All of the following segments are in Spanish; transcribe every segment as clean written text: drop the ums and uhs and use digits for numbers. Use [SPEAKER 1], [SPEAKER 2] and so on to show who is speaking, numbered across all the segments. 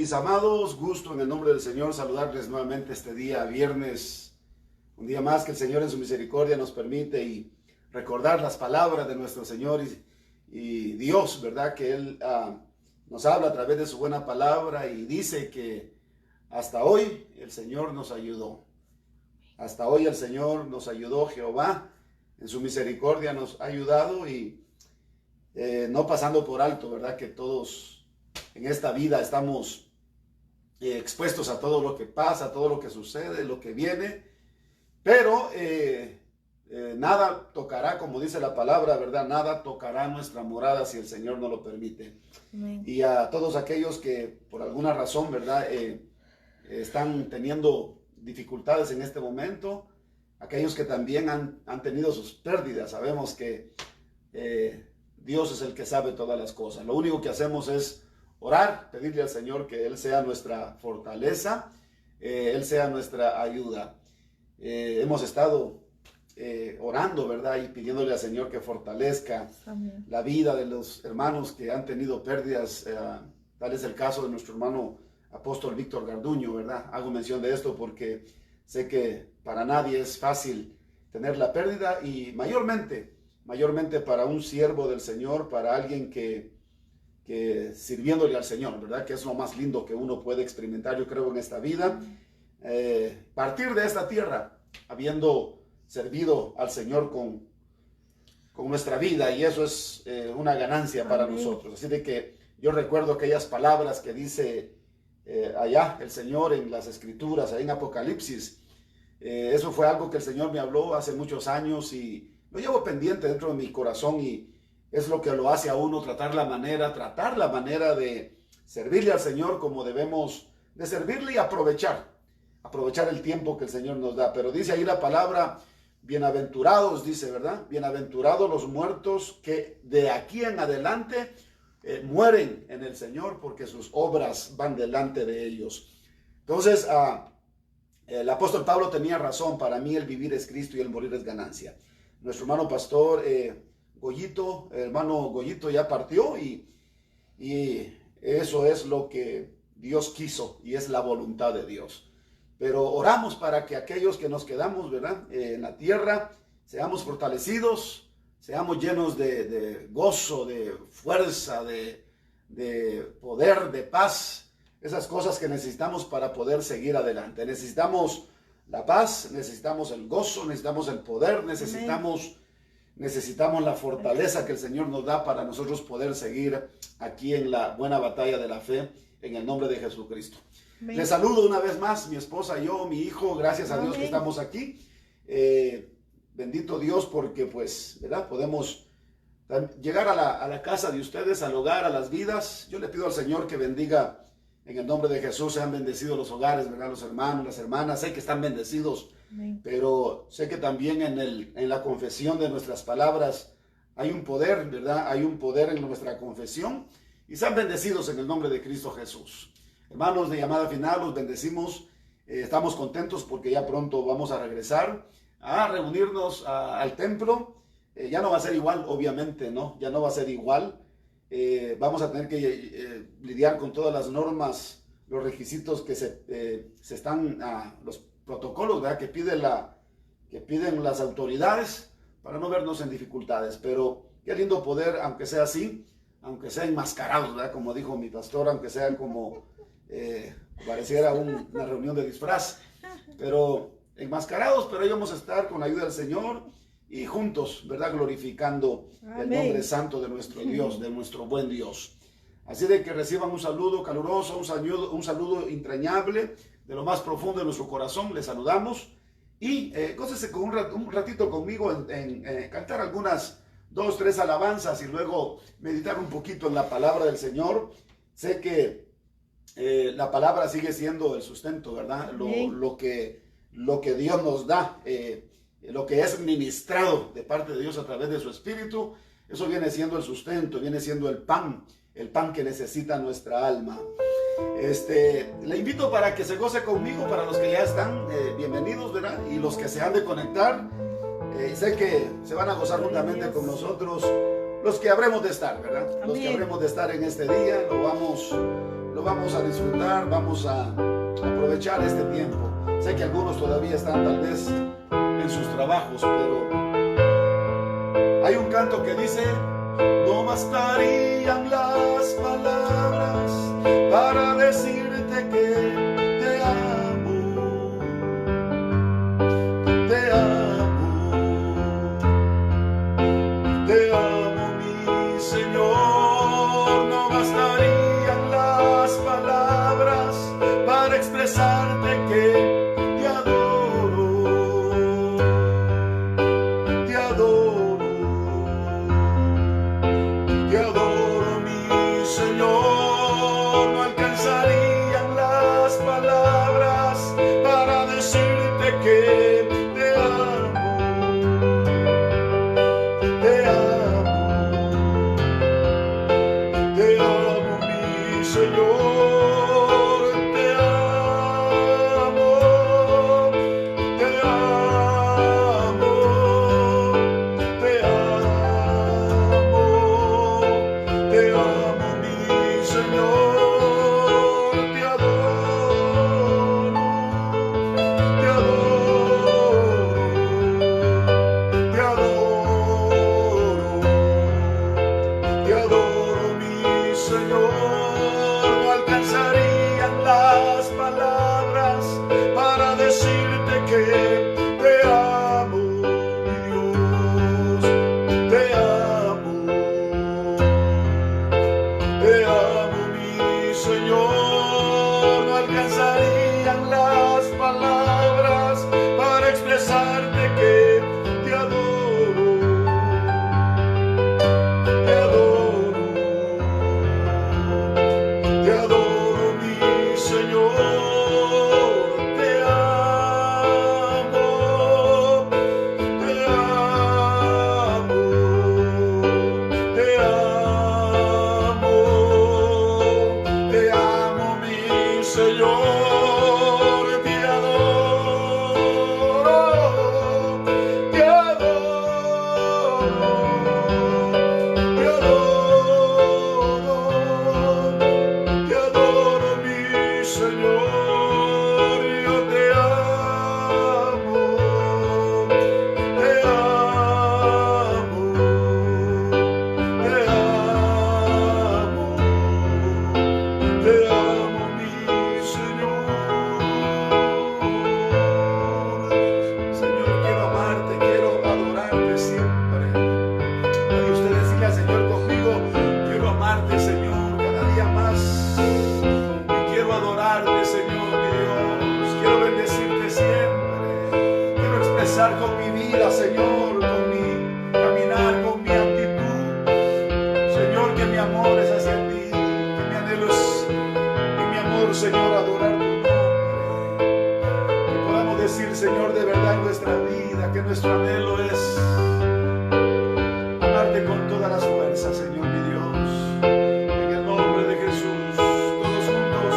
[SPEAKER 1] mis amados, gusto en el nombre del Señor saludarles nuevamente este día, viernes, un día más que el Señor en su misericordia nos permite y recordar las palabras de nuestro Señor y Dios, ¿verdad? Que Él nos habla a través de su buena palabra y dice que hasta hoy el Señor nos ayudó. Hasta hoy el Señor nos ayudó, Jehová en su misericordia nos ha ayudado y no pasando por alto, ¿verdad? Que todos en esta vida estamos expuestos a todo lo que pasa, a todo lo que sucede, lo que viene, pero nada tocará, como dice la palabra, ¿verdad? Nada tocará nuestra morada si el Señor no lo permite. Amén. Y a todos aquellos que por alguna razón, ¿verdad? Están teniendo dificultades en este momento, aquellos que también han tenido sus pérdidas, sabemos que Dios es el que sabe todas las cosas. Lo único que hacemos es orar, pedirle al Señor que Él sea nuestra fortaleza, Él sea nuestra ayuda. Hemos estado orando, ¿verdad? Y pidiéndole al Señor que fortalezca Amén. La vida de los hermanos que han tenido pérdidas. Tal es el caso de nuestro hermano apóstol Víctor Garduño, ¿verdad? Hago mención de esto porque sé que para nadie es fácil tener la pérdida y mayormente para un siervo del Señor, para alguien que sirviéndole al Señor, ¿verdad? Que es lo más lindo que uno puede experimentar, yo creo, en esta vida. Partir de esta tierra, habiendo servido al Señor con nuestra vida, y eso es una ganancia para nosotros. Así de que yo recuerdo aquellas palabras que dice allá el Señor en las Escrituras, ahí en Apocalipsis. Eso fue algo que el Señor me habló hace muchos años y lo llevo pendiente dentro de mi corazón y es lo que lo hace a uno tratar la manera de servirle al Señor como debemos de servirle y aprovechar el tiempo que el Señor nos da. Pero dice ahí la palabra, bienaventurados, dice, ¿verdad? Bienaventurados los muertos que de aquí en adelante mueren en el Señor porque sus obras van delante de ellos. Entonces, el apóstol Pablo tenía razón, para mí el vivir es Cristo y el morir es ganancia. Nuestro hermano pastor hermano Goyito ya partió y eso es lo que Dios quiso y es la voluntad de Dios. Pero oramos para que aquellos que nos quedamos, ¿verdad? En la tierra, seamos fortalecidos, seamos llenos de gozo, de fuerza, de poder, de paz, esas cosas que necesitamos para poder seguir adelante. Necesitamos la paz, necesitamos el gozo, necesitamos el poder, necesitamos la fortaleza que el Señor nos da para nosotros poder seguir aquí en la buena batalla de la fe, en el nombre de Jesucristo. Amén. Les saludo una vez más, mi esposa, yo, mi hijo, gracias a Dios Amén. Que estamos aquí. Bendito Dios porque, pues, ¿verdad? Podemos llegar a la casa de ustedes, al hogar, a las vidas. Yo le pido al Señor que bendiga en el nombre de Jesús. Sean bendecidos los hogares, ¿verdad? Los hermanos, las hermanas, sé que están bendecidos. Amén. Pero sé que también en la confesión de nuestras palabras hay un poder, ¿verdad? Hay un poder en nuestra confesión y sean bendecidos en el nombre de Cristo Jesús. Hermanos de Llamada Final, los bendecimos. Estamos contentos porque ya pronto vamos a regresar a reunirnos al templo. Ya no va a ser igual, obviamente, ¿no? Ya no va a ser igual. Vamos a tener que lidiar con todas las normas, los requisitos que se están, los protocolos, ¿verdad? que piden las autoridades para no vernos en dificultades. Pero qué lindo poder, aunque sea así, aunque sea enmascarados, ¿verdad? Como dijo mi pastor, aunque sea como pareciera una reunión de disfraz, pero enmascarados, pero ahí vamos a estar con la ayuda del Señor y juntos, ¿verdad? Glorificando Amén. El nombre santo de nuestro Dios, de nuestro buen Dios. Así de que reciban un saludo caluroso, un saludo entrañable, de lo más profundo de nuestro corazón. Les saludamos y gócese con un ratito conmigo en cantar algunas 2, 3 alabanzas y luego meditar un poquito en la palabra del Señor. Sé que la palabra sigue siendo el sustento, ¿verdad? Lo que Dios nos da, lo que es ministrado de parte de Dios a través de su Espíritu, eso viene siendo el sustento, viene siendo el pan que necesita nuestra alma. Le invito para que se goce conmigo, para los que ya están, bienvenidos, ¿verdad? Y los que se han de conectar, sé que se van a gozar juntamente con nosotros, los que habremos de estar, ¿verdad? Amén. Los que habremos de estar en este día, lo lo vamos a disfrutar, vamos a aprovechar este tiempo. Sé que algunos todavía están tal vez en sus trabajos, pero hay un canto que dice: no bastarían las palabras para decirte que te amo, te amo, te amo, mi Señor. No bastarían las palabras para expresarte que te adoro, te adoro, te adoro, mi Señor. No alcanzarían las palabras para decirte que te amo, te amo, te amo, mi Señor. Con mi vida, Señor, con mi caminar, con mi actitud, Señor, que mi amor es hacia ti, que mi anhelo es, y mi amor, Señor, adorar tu nombre, que podamos decir, Señor, de verdad en nuestra vida, que nuestro anhelo es amarte con todas las fuerzas, Señor, mi Dios, en el nombre de Jesús, todos juntos.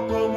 [SPEAKER 1] Como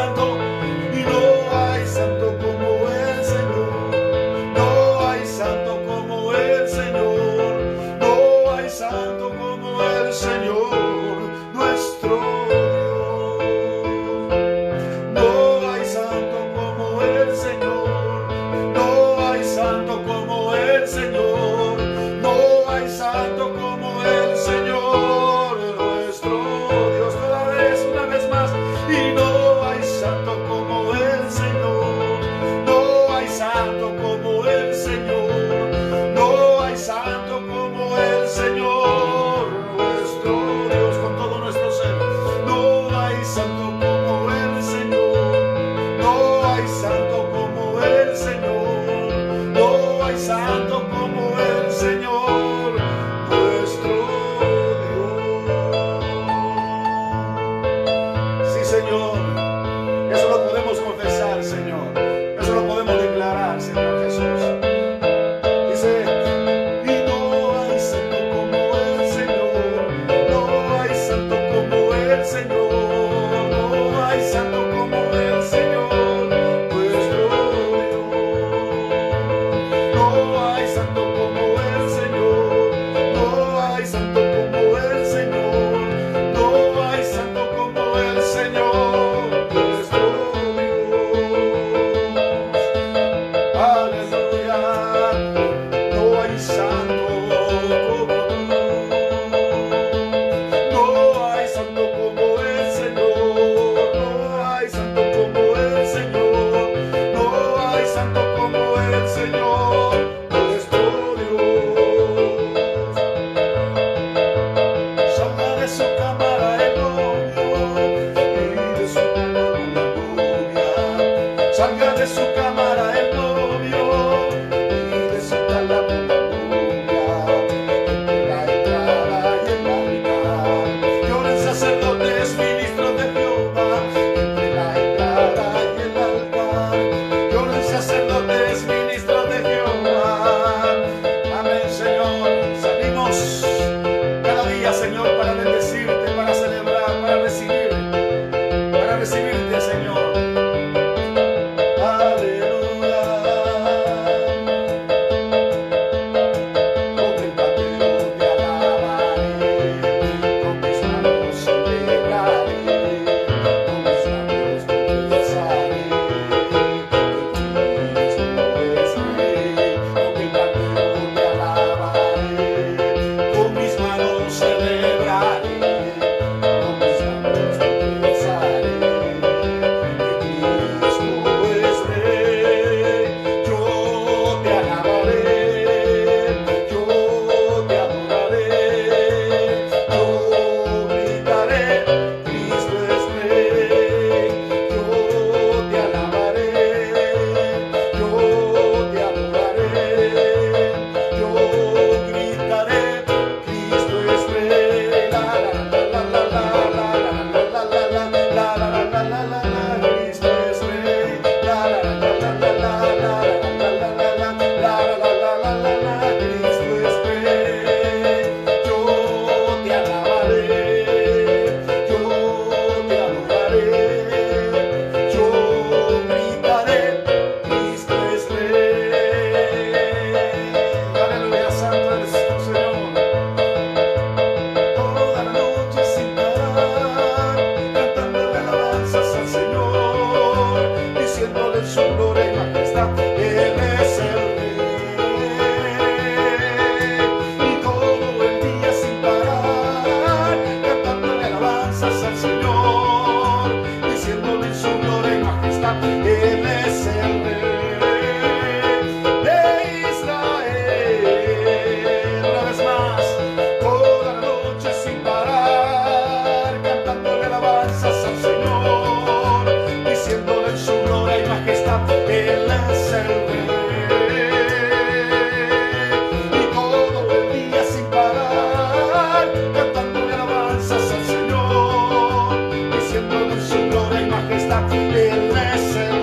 [SPEAKER 1] santo, y no hay santo como el Señor. No hay santo como el Señor. No hay santo como el Señor, nuestro Dios. No hay santo como el Señor. No hay santo como el Señor. No hay santo como el Señor, nuestro Dios. Una vez más. Y no hay santo como el Señor. No hay santo como el Señor. No hay santo como el Señor, nuestro Dios, con todo nuestro ser. No hay santo como el Señor. No hay santo como el Señor. No hay santo como el Señor, nuestro Dios. Sí, Señor. Eso lo podemos confesar, Señor. Eso lo podemos declarar, Señor Jesús. Dice, y no hay santo como el Señor. No hay santo como el Señor. No hay santo como el Señor, nuestro Dios. No hay santo como el Señor. No hay santo como el Señor. No hay santo como el Señor, nuestro Dios. Aleluya. No hay santo como tú. No hay santo como el Señor. No hay santo como el Señor. No hay santo como el Señor, nuestro Dios. Salga de su cámara el novio y de su cama la novia. Salga de su cámara el novio y de su cama la novia. Entre la entrada y el altar lloren sacerdotes, ministros de Jehová. Entre la entrada y el altar lloren sacerdotes, ministros de Jehová. Amén, Señor. Salimos cada día, Señor, para bendecirte, para celebrar, para recibirte, Señor. Aleluya. Con el pandero te alabaré, con mis manos celebraré, con mis labios confesaré que Cristo es Rey. Con el pandero te alabaré, con mis manos celebraré, con mis labios confesaré que Cristo es Rey. Yo te alabaré, yo te adoraré, yo gritaré, Cristo es Rey. Yo te alabaré, yo te adoraré, yo gritaré, Cristo es Rey. La la la la la la la la la la la la la la la, Cristo es Rey. La la la la la la la la la la la la la, Cristo es Rey. Yo te alabaré, yo te adoraré, yo gritaré, Cristo es Rey. Aleluya, santo eres tú, Señor. Toda la noche sin parar, cantándole alabanzas al Señor, diciéndole en su gloria y majestad, Él es el Rey. Y todo el día sin parar, cantándole alabanzas al Señor, diciéndole en su gloria y majestad, Él es el Rey de Israel. Una vez más, toda la noche sin parar, cantándole alabanzas al Señor, diciéndole en su gloria y majestad, Él es el Rey. Y todo el día sin parar, cantándole alabanzas al Señor, diciéndole en su gloria y majestad, Él es el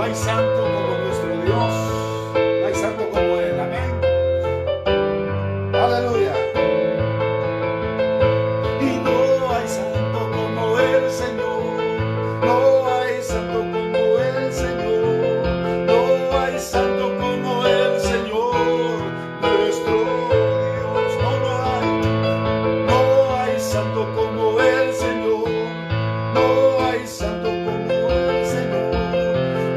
[SPEAKER 1] hay santo como nuestro Dios, no hay santo como Él, amén. Aleluya. Y no hay santo como el Señor, no hay santo como el Señor, no hay santo como el Señor, nuestro Dios. No hay santo como el Señor, no hay santo como el Señor,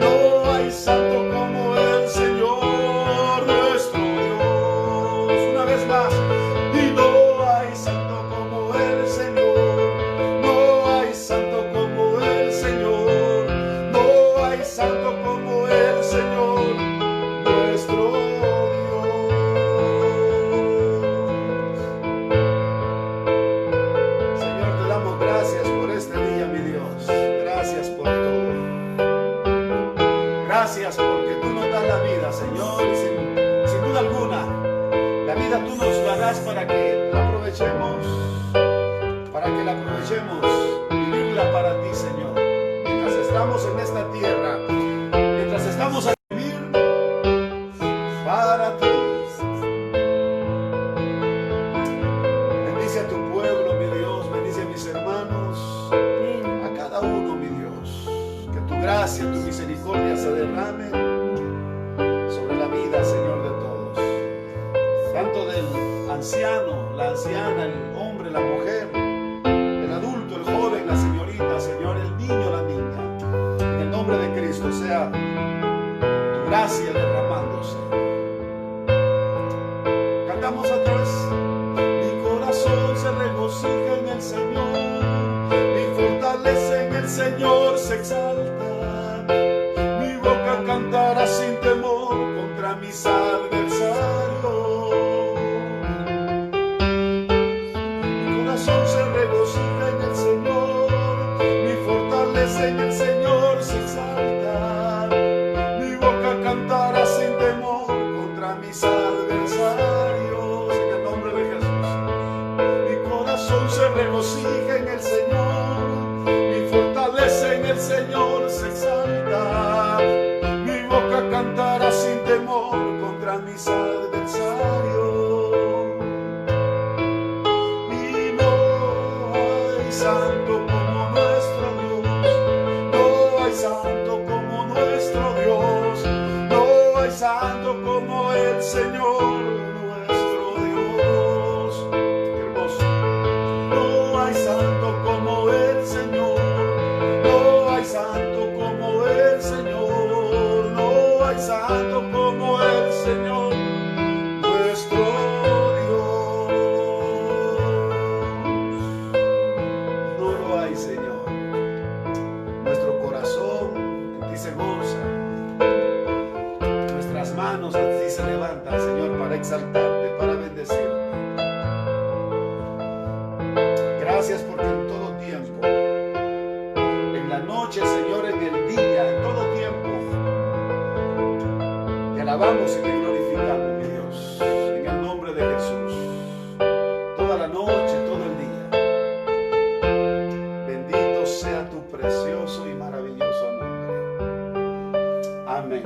[SPEAKER 1] no hay santo como el Señor, nuestro Dios. Una vez más, y no hay santo como el Señor, no hay santo como el Señor, no hay santo como el Señor, nuestro Dios. Señor, te damos gracias por este día, mi Dios. Gracias por todo. Gracias porque tú nos das la vida, Señor, y sin duda alguna, la vida tú nos la das para que la aprovechemos, vivirla para ti, Señor. Mientras estamos en esta tierra, mientras estamos a vivir para ti. Bendice a tu pueblo, mi Dios, bendice a mis hermanos, a cada uno, mi Dios. Que tu gracia, tu misericordia se derrame sobre la vida, Señor, de todos. Tanto del anciano, la anciana, el hombre, la mujer, el adulto, el joven, la señorita, Señor, el niño, la niña. En el nombre de Cristo sea tu gracia derramándose. Cantamos otra vez. Mi corazón se regocija en el Señor, mi fortaleza en el Señor se exalta. Mi boca cantará sin temor contra mis adversarios. Mi corazón se regocija en el Señor, mi fortaleza en el Señor se exalta. Mi boca cantará sin temor contra mis adversarios. En el nombre de Jesús. Mi corazón se regocija en el Señor, mi fortaleza en el Señor se exalta. Mi boca cantará sin temor contra mis adversarios. Y no hay santo como nuestro Dios, no hay santo como nuestro Dios, no hay santo como el Señor, nuestro Dios. Qué hermoso. No hay santo como el Señor, no hay santo como el Señor, no hay santo como el Señor, nuestro Dios. No lo hay, Señor. Nuestro corazón en ti se goza, nuestras manos a ti se levantan, Señor, para exaltarte, para bendecirte. Gracias porque en todo tiempo, en la noche, Señor, en el día, en todo tiempo, te alabamos y te glorificamos, mi Dios, en el nombre de Jesús. Toda la noche, todo el día. Bendito sea tu precioso y maravilloso nombre. Amén.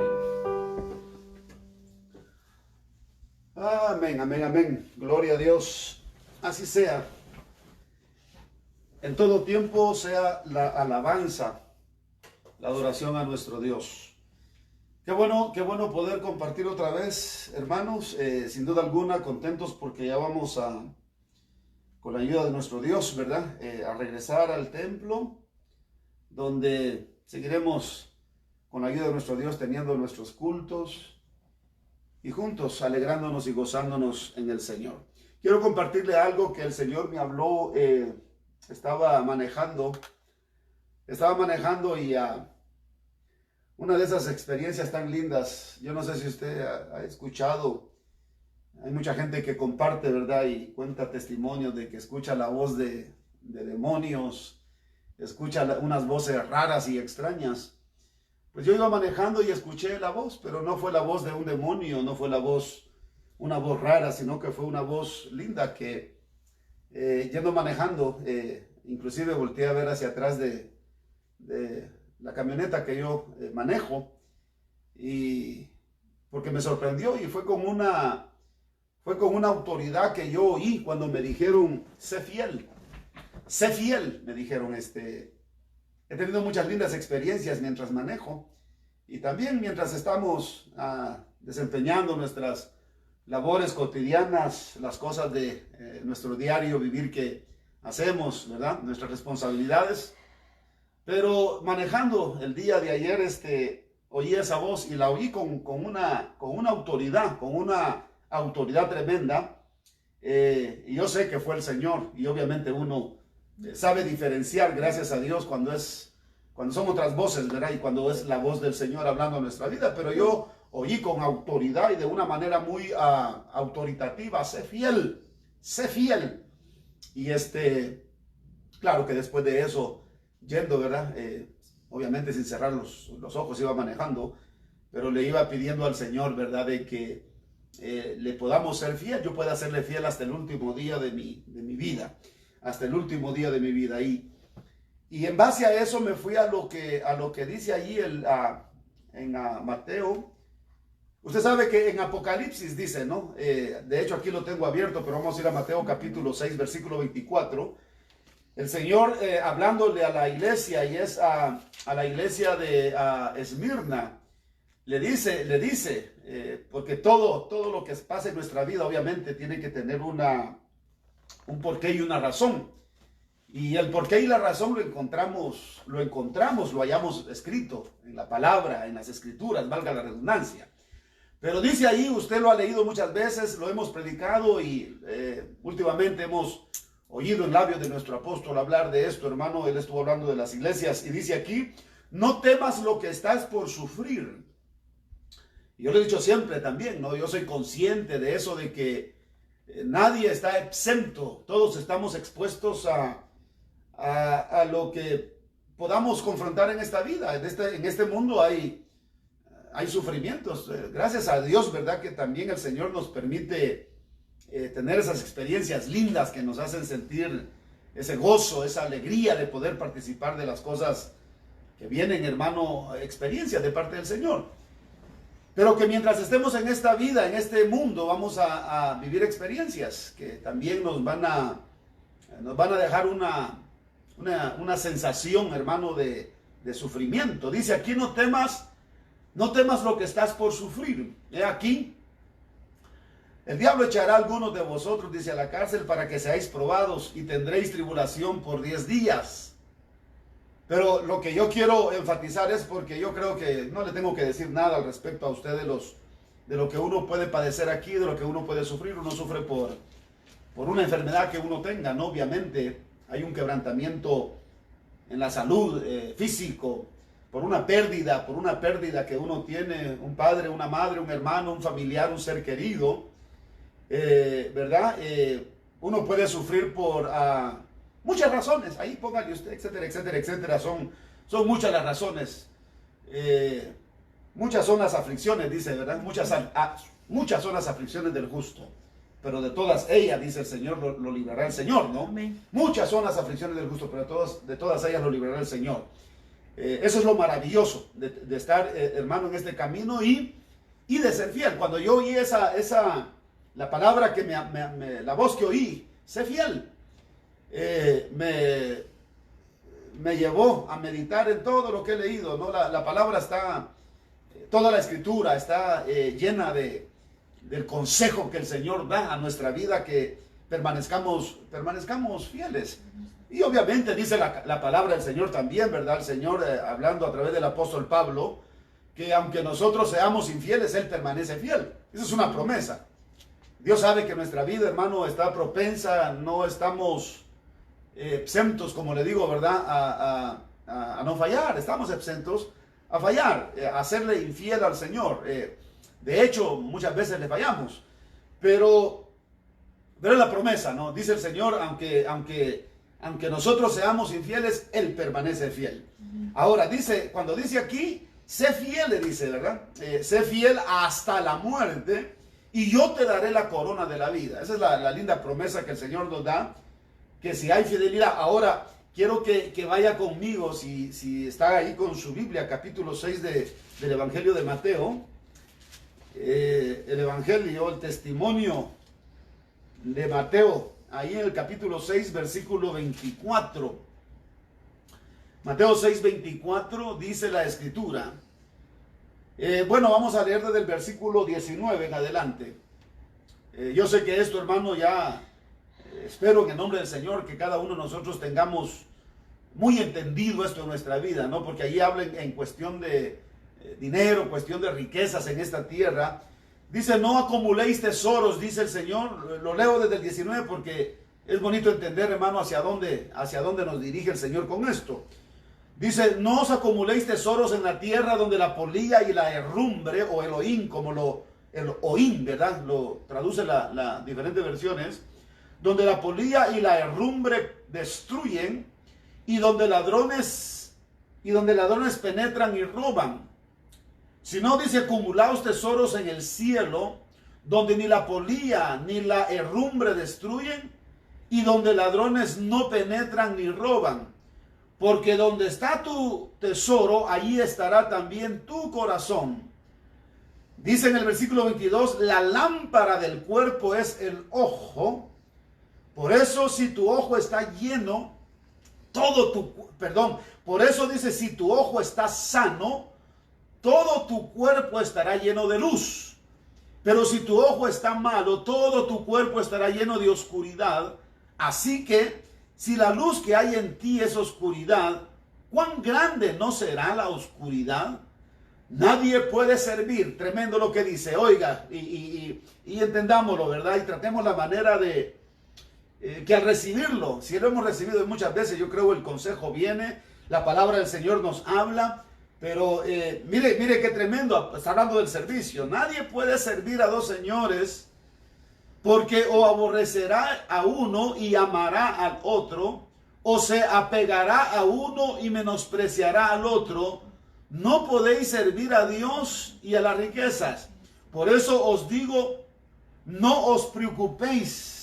[SPEAKER 1] Amén, amén, amén. Gloria a Dios. Así sea. En todo tiempo sea la alabanza, la adoración a nuestro Dios. Qué bueno poder compartir otra vez, hermanos. Sin duda alguna, contentos porque ya vamos con la ayuda de nuestro Dios, ¿verdad? A regresar al templo, donde seguiremos con la ayuda de nuestro Dios teniendo nuestros cultos y juntos alegrándonos y gozándonos en el Señor. Quiero compartirle algo que el Señor me habló. Estaba manejando y una de esas experiencias tan lindas. Yo no sé si usted ha escuchado, hay mucha gente que comparte, ¿verdad? Y cuenta testimonios de que escucha la voz de demonios, escucha unas voces raras y extrañas. Pues yo iba manejando y escuché la voz, pero no fue la voz de un demonio, no fue una voz rara, sino que fue una voz linda que yendo manejando, inclusive volteé a ver hacia atrás de la camioneta que yo manejo, y porque me sorprendió y fue con una autoridad que yo oí cuando me dijeron, sé fiel, me dijeron, he tenido muchas lindas experiencias mientras manejo y también mientras estamos desempeñando nuestras labores cotidianas, las cosas de nuestro diario vivir que hacemos, ¿verdad? Nuestras responsabilidades. Pero manejando el día de ayer, oí esa voz y la oí con una autoridad tremenda. Y yo sé que fue el Señor y obviamente uno sabe diferenciar, gracias a Dios, cuando son otras voces, ¿verdad? Y cuando es la voz del Señor hablando a nuestra vida. Pero yo oí con autoridad y de una manera muy autoritativa, sé fiel. Y claro que después de eso, yendo, ¿verdad? Obviamente sin cerrar los ojos iba manejando, pero le iba pidiendo al Señor, ¿verdad? De que le podamos ser fiel, yo pueda serle fiel hasta el último día de mi vida, hasta el último día de mi vida. Y en base a eso me fui a lo que dice allí en Mateo. Usted sabe que en Apocalipsis dice, ¿no? De hecho aquí lo tengo abierto, pero vamos a ir a Mateo capítulo 6, versículo 24. El Señor hablándole a la iglesia, y es a la iglesia de Esmirna, le dice, porque todo lo que pasa en nuestra vida obviamente tiene que tener un porqué y una razón. Y el porqué y la razón lo hayamos escrito en la palabra, en las escrituras, valga la redundancia. Pero dice ahí, usted lo ha leído muchas veces, lo hemos predicado y últimamente hemos oído en labios de nuestro apóstol hablar de esto, hermano. Él estuvo hablando de las iglesias y dice aquí, no temas lo que estás por sufrir. Y yo lo he dicho siempre también, ¿no? Yo soy consciente de eso, de que nadie está exento, todos estamos expuestos a lo que podamos confrontar en esta vida. En este mundo hay sufrimientos. Gracias a Dios, ¿verdad? Que también el Señor nos permite tener esas experiencias lindas que nos hacen sentir ese gozo, esa alegría de poder participar de las cosas que vienen, hermano, experiencias de parte del Señor. Pero que mientras estemos en esta vida, en este mundo, vamos a vivir experiencias que también nos van a dejar una sensación, hermano, de sufrimiento. Dice aquí, no temas lo que estás por sufrir. He aquí, el diablo echará a algunos de vosotros, dice, a la cárcel para que seáis probados y tendréis tribulación por 10 días. Pero lo que yo quiero enfatizar es porque yo creo que no le tengo que decir nada al respecto a usted de lo que uno puede padecer aquí, de lo que uno puede sufrir. Uno sufre por una enfermedad que uno tenga, ¿no? Obviamente hay un quebrantamiento en la salud físico, por una pérdida que uno tiene, un padre, una madre, un hermano, un familiar, un ser querido, ¿verdad? Uno puede sufrir por muchas razones, ahí póngale usted, etcétera, etcétera, etcétera, son muchas las razones, muchas son las aflicciones, dice, ¿verdad? Muchas son las aflicciones del justo, pero de todas ellas, dice el Señor, lo librará el Señor, ¿no? Amén. Muchas son las aflicciones del justo, pero de todas ellas lo librará el Señor. Eso es lo maravilloso de estar, hermano, en este camino y de ser fiel. Cuando yo oí la palabra la voz que oí, sé fiel, me llevó a meditar en todo lo que he leído, ¿no? La palabra está, toda la escritura está llena del consejo que el Señor da a nuestra vida, que permanezcamos fieles. Y obviamente dice la palabra del Señor también, ¿verdad? El Señor hablando a través del apóstol Pablo, que aunque nosotros seamos infieles, Él permanece fiel. Esa es una promesa. Dios sabe que nuestra vida, hermano, está propensa, no estamos exentos, como le digo, ¿verdad? A no fallar, estamos exentos a fallar, a serle infiel al Señor. De hecho, muchas veces le fallamos, pero es la promesa, ¿no? Dice el Señor, aunque nosotros seamos infieles, Él permanece fiel. Ahora, cuando dice aquí, sé fiel, le dice, ¿verdad? Sé fiel hasta la muerte y yo te daré la corona de la vida. Esa es la linda promesa que el Señor nos da, que si hay fidelidad. Ahora, quiero que vaya conmigo, si está ahí con su Biblia, capítulo 6 del Evangelio de Mateo. El Evangelio, el testimonio de Mateo, ahí en el capítulo 6, versículo 24. Mateo 6, 24 dice la Escritura. Bueno, vamos a leer desde el versículo 19 en adelante. Yo sé que esto, hermano, ya espero en el nombre del Señor que cada uno de nosotros tengamos muy entendido esto en nuestra vida, ¿no? Porque ahí habla en cuestión de dinero, cuestión de riquezas en esta tierra. Dice, no acumuléis tesoros, dice el Señor. Lo leo desde el 19 porque es bonito entender, hermano, hacia dónde nos dirige el Señor con esto. Dice, no os acumuléis tesoros en la tierra donde la polilla y la herrumbre, o el oín, como el oín, ¿verdad? Lo traduce las diferentes versiones. Donde la polilla y la herrumbre destruyen, y donde ladrones penetran y roban. Si no, dice, acumulaos tesoros en el cielo, donde ni la polilla ni la herrumbre destruyen, y donde ladrones no penetran ni roban. Porque donde está tu tesoro, allí estará también tu corazón. Dice en el versículo 22, la lámpara del cuerpo es el ojo. Por eso si tu ojo está lleno, por eso dice, si tu ojo está sano, todo tu cuerpo estará lleno de luz. Pero si tu ojo está malo, todo tu cuerpo estará lleno de oscuridad. Así que, si la luz que hay en ti es oscuridad, ¿cuán grande no será la oscuridad? Nadie puede servir. Tremendo lo que dice. Oiga, y entendámoslo, ¿verdad? Y tratemos la manera de que al recibirlo, si lo hemos recibido muchas veces, yo creo el consejo viene, la palabra del Señor nos habla, pero mire qué tremendo, está hablando del servicio. Nadie puede servir a dos señores, porque o aborrecerá a uno y amará al otro, o se apegará a uno y menospreciará al otro. No podéis servir a Dios y a las riquezas. Por eso os digo, no os preocupéis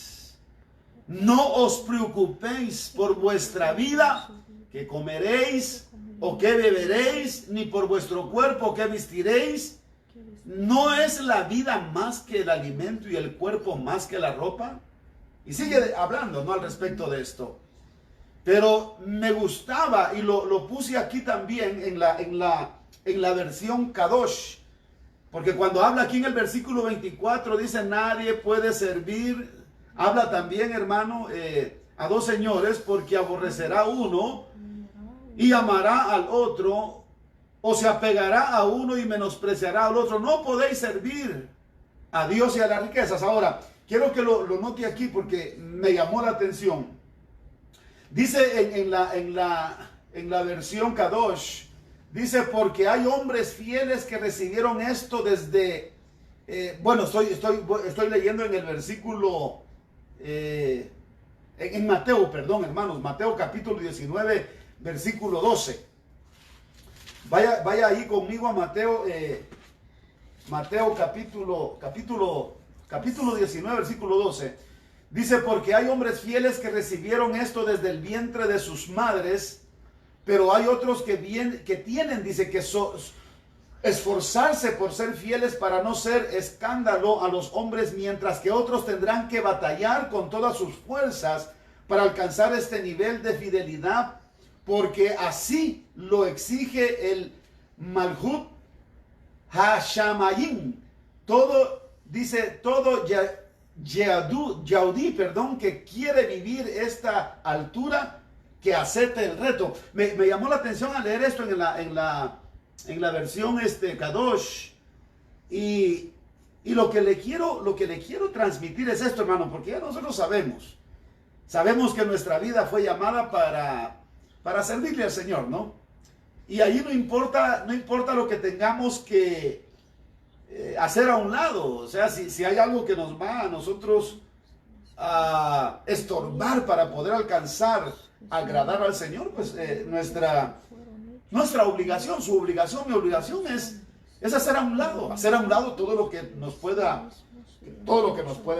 [SPEAKER 1] por vuestra vida, que comeréis o que beberéis, ni por vuestro cuerpo que vestiréis. ¿No es la vida más que el alimento y el cuerpo más que la ropa? Y sigue hablando, ¿no?, al respecto de esto. Pero me gustaba, y lo puse aquí también en la versión Kadosh, porque cuando habla aquí en el versículo 24, dice, nadie puede servir. Habla también, hermano, a dos señores, porque aborrecerá a uno y amará al otro, o se apegará a uno y menospreciará al otro. No podéis servir a Dios y a las riquezas. Ahora, quiero que lo note aquí porque me llamó la atención. Dice en la versión Kadosh, dice, porque hay hombres fieles que recibieron esto desde, estoy leyendo en el versículo, en Mateo, perdón, hermanos, Mateo capítulo 19, versículo 12. Vaya ahí conmigo a Mateo, Mateo capítulo 19, versículo 12. Dice, porque hay hombres fieles que recibieron esto desde el vientre de sus madres, pero hay otros que tienen, dice, que esforzarse por ser fieles para no ser escándalo a los hombres, mientras que otros tendrán que batallar con todas sus fuerzas para alcanzar este nivel de fidelidad, porque así lo exige el Malhut Hashamayim. Todo Yaudí, que quiere vivir esta altura, que acepte el reto. Me llamó la atención al leer esto en la versión Kadosh, y lo que le quiero transmitir es esto, hermano, porque ya nosotros sabemos que nuestra vida fue llamada para servirle al Señor, ¿no? Y ahí no importa lo que tengamos que hacer a un lado. O sea, si hay algo que nos va a nosotros a estorbar para poder alcanzar, agradar al Señor, pues nuestra obligación, su obligación, mi obligación es hacer a un lado todo lo que nos pueda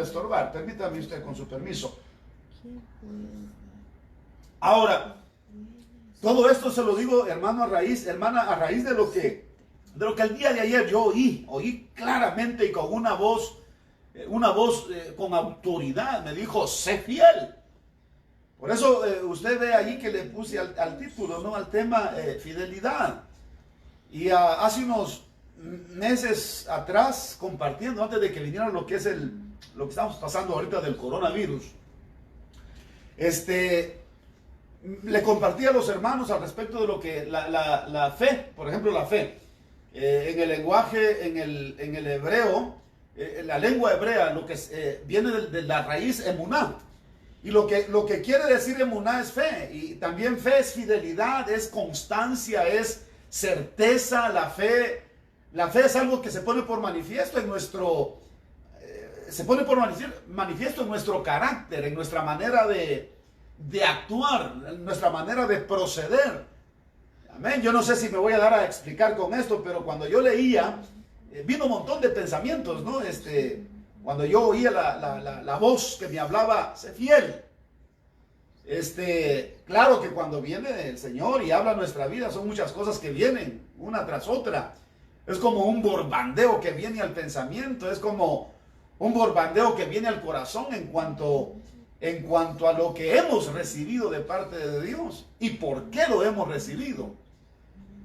[SPEAKER 1] estorbar. Permítame usted, con su permiso. Ahora, Todo esto se lo digo, hermana, a raíz de lo que el día de ayer yo oí claramente y con una voz con autoridad. Me dijo, sé fiel. Por eso usted ve allí que le puse al título, ¿no? Al tema fidelidad. Y hace unos meses atrás, compartiendo, antes de que viniera lo que estamos pasando ahorita del coronavirus, le compartí a los hermanos al respecto de lo que la fe, por ejemplo, la fe, en el lenguaje, en el hebreo, la lengua hebrea, lo que viene de la raíz emuná. Y lo que quiere decir emuná es fe. Y también fe es fidelidad, es constancia, es certeza. La fe es algo que se pone por manifiesto en nuestro manifiesto en nuestro carácter, en nuestra manera de actuar, en nuestra manera de proceder. Amén. Yo no sé si me voy a dar a explicar con esto, pero cuando yo leía, vino un montón de pensamientos, ¿no? Cuando yo oía la voz que me hablaba, sé fiel. Claro que cuando viene el Señor y habla nuestra vida, son muchas cosas que vienen, una tras otra. Es como un borbandeo que viene al pensamiento, es como un borbandeo que viene al corazón en cuanto a lo que hemos recibido de parte de Dios y por qué lo hemos recibido.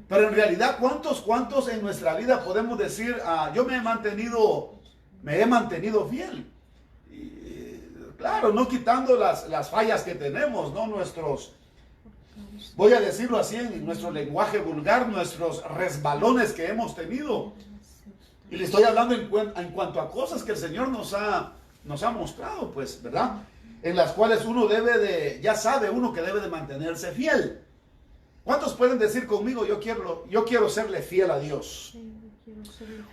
[SPEAKER 1] Pero en realidad, ¿cuántos en nuestra vida podemos decir, yo me he mantenido fiel? Y, claro, no quitando las fallas que tenemos, ¿no? Voy a decirlo así en nuestro lenguaje vulgar, nuestros resbalones que hemos tenido. Y le estoy hablando en cuanto a cosas que el Señor nos ha mostrado, pues, ¿verdad? En las cuales uno ya sabe uno que debe de mantenerse fiel. ¿Cuántos pueden decir conmigo, yo quiero serle fiel a Dios?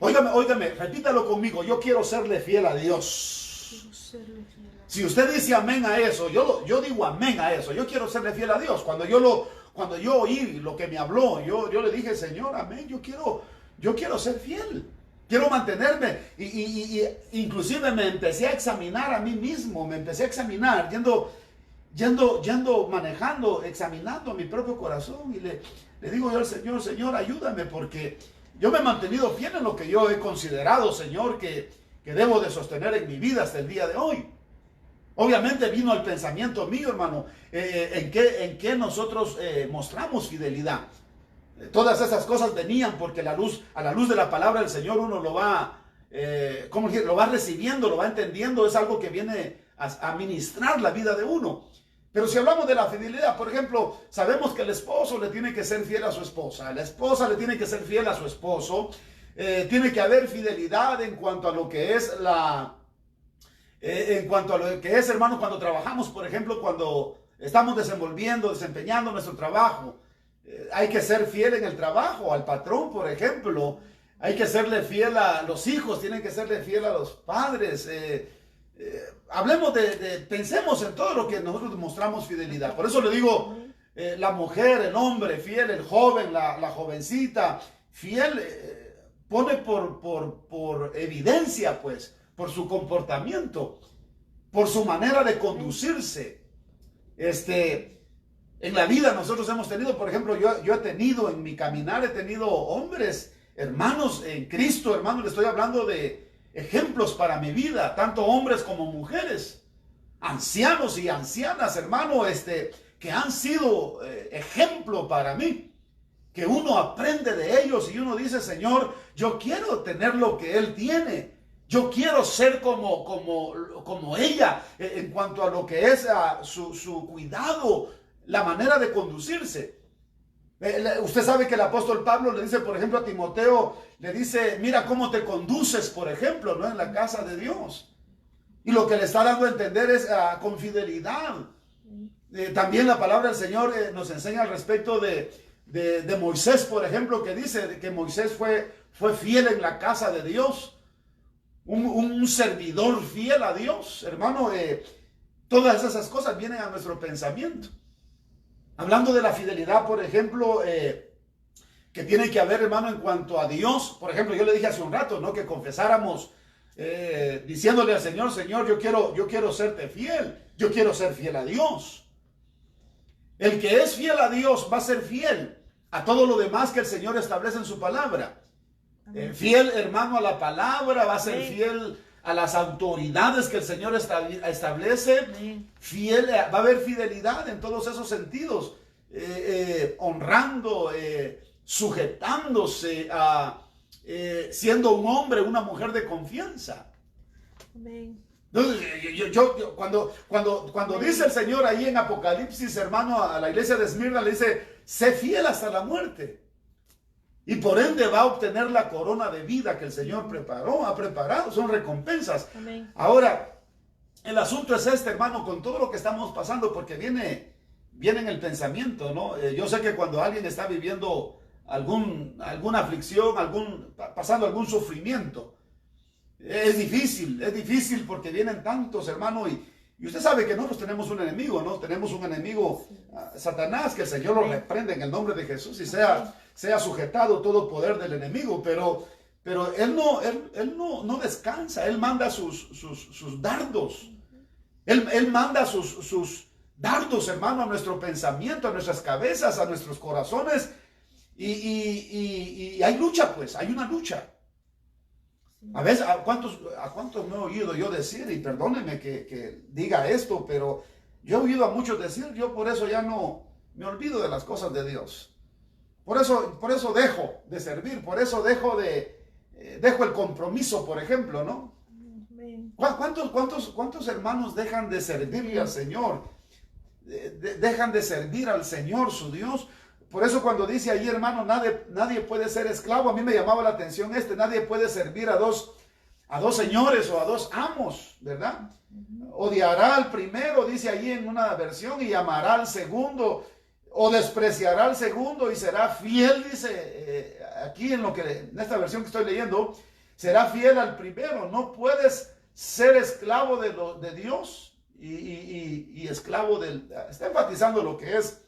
[SPEAKER 1] Óigame, repítalo conmigo, yo quiero serle fiel a Dios. Si usted dice amén a eso, yo digo amén a eso, yo quiero serle fiel a Dios. Cuando yo oí lo que me habló, yo le dije, Señor, amén, yo quiero ser fiel. Quiero mantenerme, y inclusive me empecé a examinar a mí mismo, yendo manejando, examinando mi propio corazón, y le digo yo al Señor, Señor, ayúdame, porque yo me he mantenido fiel en lo que yo he considerado, Señor, que debo de sostener en mi vida hasta el día de hoy. Obviamente vino el pensamiento mío, hermano, en qué nosotros mostramos fidelidad. Todas esas cosas venían porque a la luz de la palabra del Señor uno lo va recibiendo, lo va entendiendo. Es algo que viene a ministrar la vida de uno. Pero si hablamos de la fidelidad, por ejemplo, sabemos que el esposo le tiene que ser fiel a su esposa, la esposa le tiene que ser fiel a su esposo. Tiene que haber fidelidad en cuanto a lo que es hermano, cuando trabajamos, por ejemplo, cuando estamos desempeñando nuestro trabajo. Hay que ser fiel en el trabajo, al patrón, por ejemplo. Hay que serle fiel a los hijos, tienen que serle fiel a los padres. Pensemos en todo lo que nosotros demostramos fidelidad. Por eso le digo, la mujer, el hombre fiel, el joven, la jovencita, fiel, pone por evidencia, pues, por su comportamiento, por su manera de conducirse. En la vida nosotros hemos tenido, por ejemplo, yo he tenido en mi caminar, he tenido hombres, hermanos en Cristo, hermanos, le estoy hablando de ejemplos para mi vida, tanto hombres como mujeres, ancianos y ancianas, hermano, que han sido ejemplo para mí, que uno aprende de ellos y uno dice, Señor, yo quiero tener lo que Él tiene, yo quiero ser como ella, en cuanto a lo que es su cuidado, la manera de conducirse. Usted sabe que el apóstol Pablo le dice, por ejemplo, a Timoteo, le dice, mira cómo te conduces, por ejemplo, ¿no? En la casa de Dios. Y lo que le está dando a entender es con fidelidad. También la palabra del Señor nos enseña al respecto de Moisés, por ejemplo, que dice que Moisés fue fiel en la casa de Dios. Un servidor fiel a Dios, hermano. Todas esas cosas vienen a nuestro pensamiento. Hablando de la fidelidad, por ejemplo, que tiene que haber, hermano, en cuanto a Dios. Por ejemplo, yo le dije hace un rato, ¿no? Que confesáramos diciéndole al Señor, Señor, yo quiero serte fiel. Yo quiero ser fiel a Dios. El que es fiel a Dios va a ser fiel a todo lo demás que el Señor establece en su palabra. Fiel, hermano, a la palabra, va a ser fiel a las autoridades que el Señor establece. Fiel, va a haber fidelidad en todos esos sentidos, honrando, sujetándose, siendo un hombre, una mujer de confianza.
[SPEAKER 2] Amén.
[SPEAKER 1] Cuando dice el Señor ahí en Apocalipsis, hermano, a la iglesia de Esmirna, le dice, sé fiel hasta la muerte. Y por ende va a obtener la corona de vida que el Señor ha preparado, son recompensas.
[SPEAKER 2] Amén.
[SPEAKER 1] Ahora, el asunto es este, hermano, con todo lo que estamos pasando, porque viene en el pensamiento, ¿no? Yo sé que cuando alguien está viviendo alguna aflicción, pasando algún sufrimiento, es difícil porque vienen tantos, hermano, y usted sabe que nosotros tenemos un enemigo, ¿no? Tenemos un enemigo, Satanás, que el Señor lo reprende en el nombre de Jesús y sea sujetado todo poder del enemigo, pero él no descansa, él manda sus dardos, él manda sus dardos, hermano, a nuestro pensamiento, a nuestras cabezas, a nuestros corazones, y hay lucha, pues, hay una lucha. A veces, ¿a cuántos me he oído yo decir? Y perdónenme que diga esto, pero yo he oído a muchos decir, yo por eso ya no me olvido de las cosas de Dios. Por eso dejo de servir, por eso dejo el compromiso, por ejemplo, ¿no? ¿Cuántos hermanos dejan de servirle al Señor? Dejan de servir al Señor, su Dios. Por eso cuando dice ahí, hermano, nadie puede ser esclavo, a mí me llamaba la atención nadie puede servir a dos señores o a dos amos, ¿verdad? Odiará al primero, dice ahí en una versión, y amará al segundo, o despreciará al segundo y será fiel, dice aquí en esta versión que estoy leyendo, será fiel al primero. No puedes ser esclavo de Dios y esclavo está enfatizando lo que es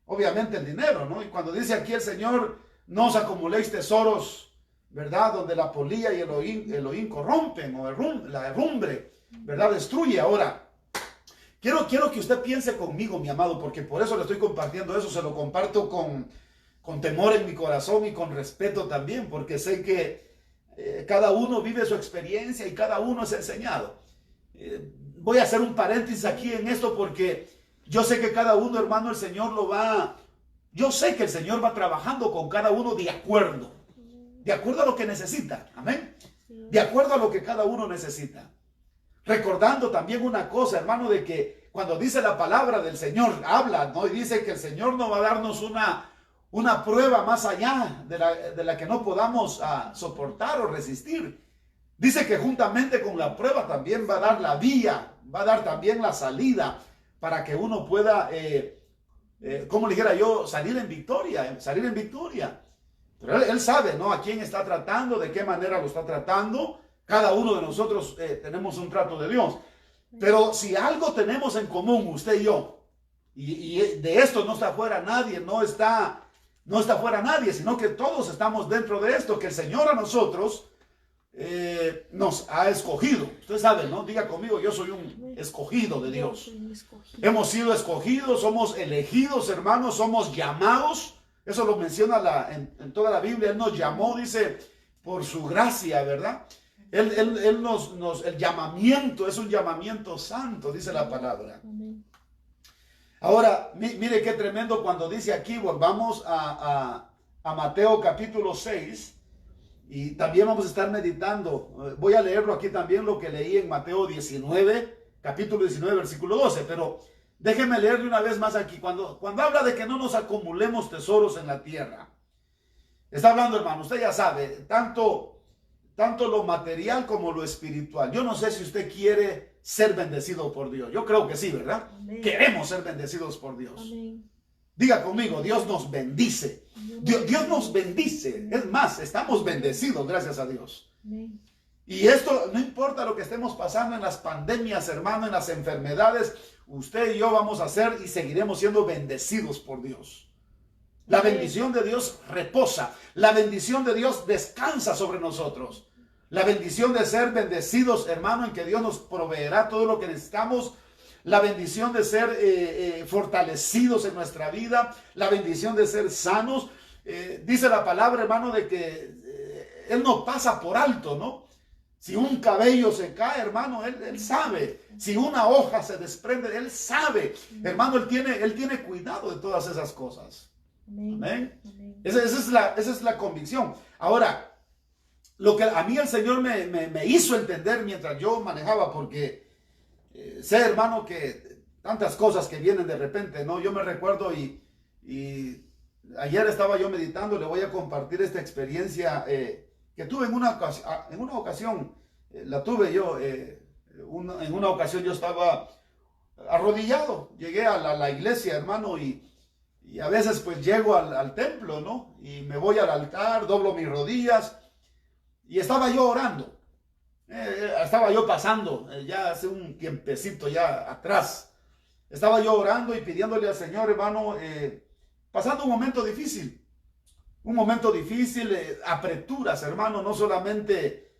[SPEAKER 1] obviamente el dinero, ¿no? Y cuando dice aquí el Señor, no os acumuléis tesoros, ¿verdad? Donde la polilla y el hollín corrompen, o la herrumbre, ¿verdad? Destruye. Ahora, quiero que usted piense conmigo, mi amado, porque por eso le estoy compartiendo eso, se lo comparto con temor en mi corazón y con respeto también, porque sé que cada uno vive su experiencia y cada uno es enseñado. Voy a hacer un paréntesis aquí en esto porque yo sé que cada uno, hermano, yo sé que el Señor va trabajando con cada uno de acuerdo a lo que necesita, amén, de acuerdo a lo que cada uno necesita. Recordando también una cosa, hermano, de que cuando dice la palabra del Señor, habla, ¿no? Y dice que el Señor no va a darnos una prueba más allá de la que no podamos soportar o resistir. Dice que juntamente con la prueba también va a dar la vía, va a dar también la salida, para que uno pueda, como le dijera yo, salir en victoria. Pero él sabe, ¿no? A quién está tratando, de qué manera lo está tratando. Cada uno de nosotros tenemos un trato de Dios. Pero si algo tenemos en común, usted y yo, y de esto no está fuera nadie, no está fuera nadie, sino que todos estamos dentro de esto, que el Señor a nosotros nos ha escogido. Usted sabe, ¿no? Diga conmigo, yo soy un escogido de Dios. Hemos sido escogidos, somos elegidos, hermanos, somos llamados. Eso lo menciona en toda la Biblia. Él nos llamó, dice, por su gracia, ¿verdad? El llamamiento es un llamamiento santo, dice la palabra. Ahora, mire qué tremendo cuando dice aquí, volvamos a Mateo capítulo 6. Y también vamos a estar meditando, voy a leerlo aquí también, lo que leí en Mateo 19, capítulo 19, versículo 12, pero déjenme leerle una vez más aquí, cuando habla de que no nos acumulemos tesoros en la tierra, está hablando, hermano, usted ya sabe, tanto lo material como lo espiritual. Yo no sé si usted quiere ser bendecido por Dios, yo creo que sí, ¿verdad? Amén. Queremos ser bendecidos por Dios. Amén. Diga conmigo, Dios nos bendice. Dios nos bendice. Es más, estamos bendecidos, gracias a Dios. Y esto no importa lo que estemos pasando en las pandemias, hermano, en las enfermedades, usted y yo vamos a ser y seguiremos siendo bendecidos por Dios. La bendición de Dios reposa. La bendición de Dios descansa sobre nosotros. La bendición de ser bendecidos, hermano, en que Dios nos proveerá todo lo que necesitamos la bendición de ser fortalecidos en nuestra vida, la bendición de ser sanos. Dice la palabra, hermano, de que Él no pasa por alto, ¿no? Si un cabello se cae, hermano, él sabe. Si una hoja se desprende, Él sabe. Hermano, Él tiene cuidado de todas esas cosas. Amén. Esa es la convicción. Ahora, lo que a mí el Señor me hizo entender mientras yo manejaba, porque sé, hermano, que tantas cosas que vienen de repente, ¿no? Yo me recuerdo y ayer estaba yo meditando, le voy a compartir esta experiencia que tuve en una ocasión, la tuve yo, en una ocasión yo estaba arrodillado, llegué a la iglesia, hermano, y a veces pues llego al templo, ¿no? Y me voy al altar, doblo mis rodillas, y estaba yo orando. Estaba yo pasando, ya hace un tiempecito ya atrás, estaba yo orando y pidiéndole al Señor, hermano, pasando un momento difícil, apreturas, hermano, no solamente,